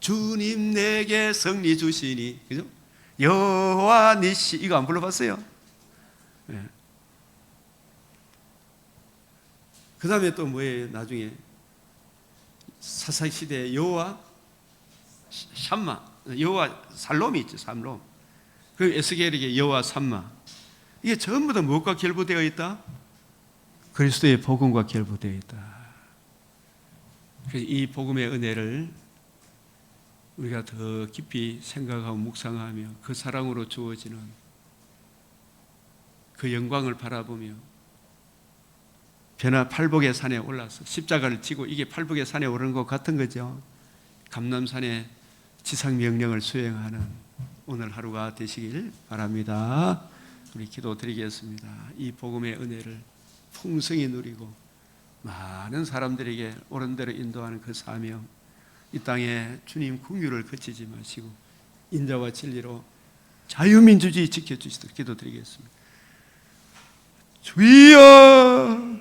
Speaker 1: 주님 내게 승리 주시니, 그죠? 여호와 니시, 이거 안 불러봤어요? 네. 그 다음에 또 뭐예요? 나중에 사사시대에 여호와 샴마, 여호와 살롬이 있죠. 살롬. 그 에스겔에게 여호와 삼마, 이게 전부 다 무엇과 결부되어 있다? 그리스도의 복음과 결부되어 있다. 그래서 이 복음의 은혜를 우리가 더 깊이 생각하고 묵상하며 그 사랑으로 주어지는 그 영광을 바라보며 변화 팔복의 산에 올라서 십자가를 지고, 이게 팔복의 산에 오르는 것 같은 거죠. 감람산의 지상 명령을 수행하는 오늘 하루가 되시길 바랍니다. 우리 기도드리겠습니다. 이 복음의 은혜를 풍성히 누리고 많은 사람들에게 옳은 대로 인도하는 그 사명, 이 땅에 주님 긍휼을 그치지 마시고 인자와 진리로 자유민주주의 지켜주시도록 기도드리겠습니다. 주여,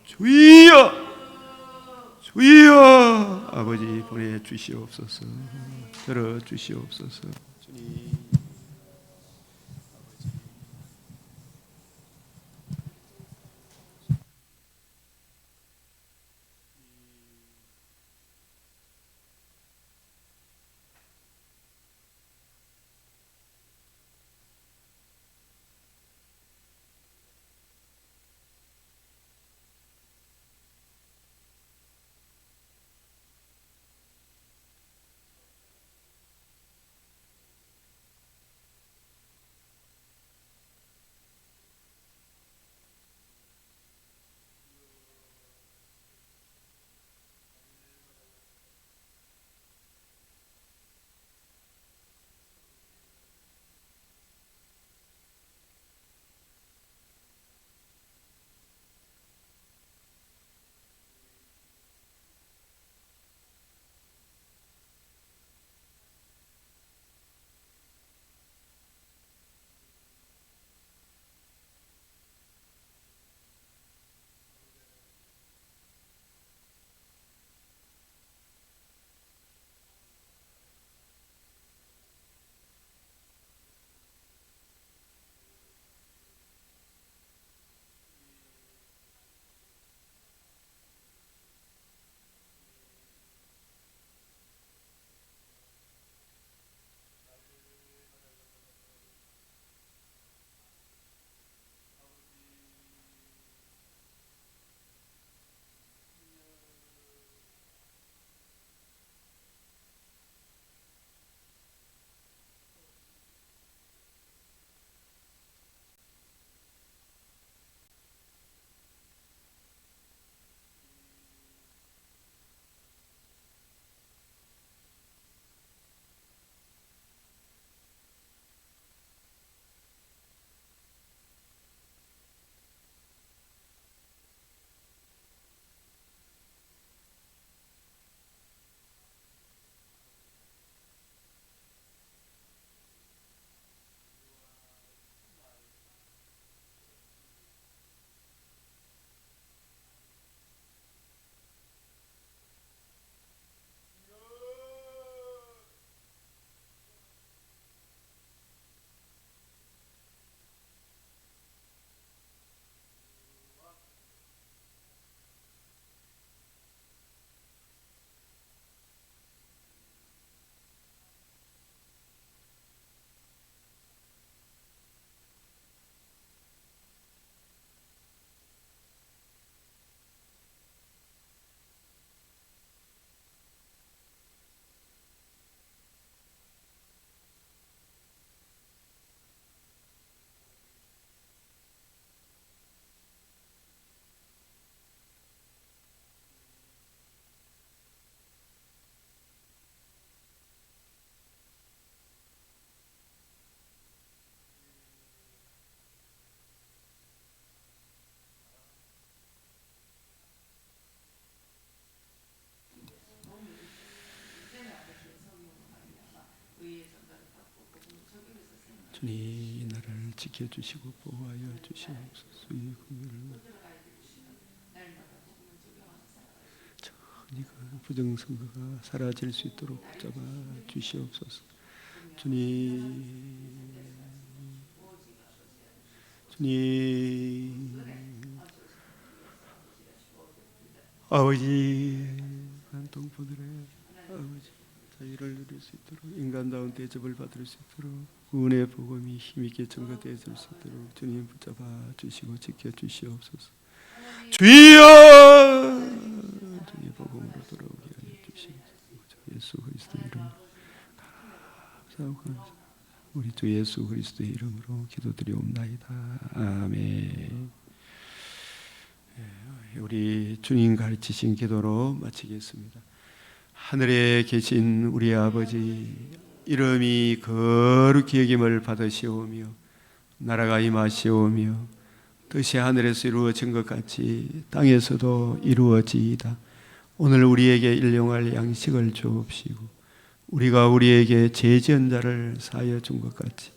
Speaker 1: 주여, 주여, 아버지 보내주시옵소서. 들어주시옵소서. 주님, 주님, 이 나라를 지켜주시고 보호하여 주시옵소서. 이 국민을 정의가, 부정선거가 사라질 수 있도록 붙잡아 주시옵소서. 주님, 주님, 아버지, 한 동포들의 아버지 자유를 누릴 수 있도록 인간다운 대접을 받을 수 있도록 구원의 복음이 힘있게 전가되어 줄 수 있도록 주님 붙잡아 주시고 지켜 주시옵소서. 주여 주의 복음으로 돌아오게 하여 주시옵소서. 예수 그리스도의 이름으로 감사하고 우리 주 예수 그리스도의 이름으로 기도드리옵나이다. 아멘. 우리 주님 가르치신 기도로 마치겠습니다. 하늘에 계신 우리 아버지, 이름이 거룩히 여김을 받으시오며 나라가 임하시오며 뜻이 하늘에서 이루어진 것 같이 땅에서도 이루어지이다. 오늘 우리에게 일용할 양식을 주옵시고 우리가 우리에게 죄 지은 자를 사하여 준 것 같이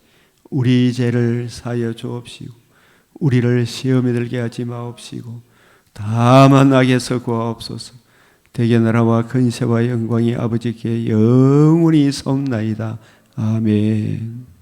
Speaker 1: 우리 죄를 사하여 주옵시고 우리를 시험에 들게 하지 마옵시고 다만 악에서 구하옵소서. 대개 나라와 근세와 영광이 아버지께 영원히 있사옵나이다. 아멘.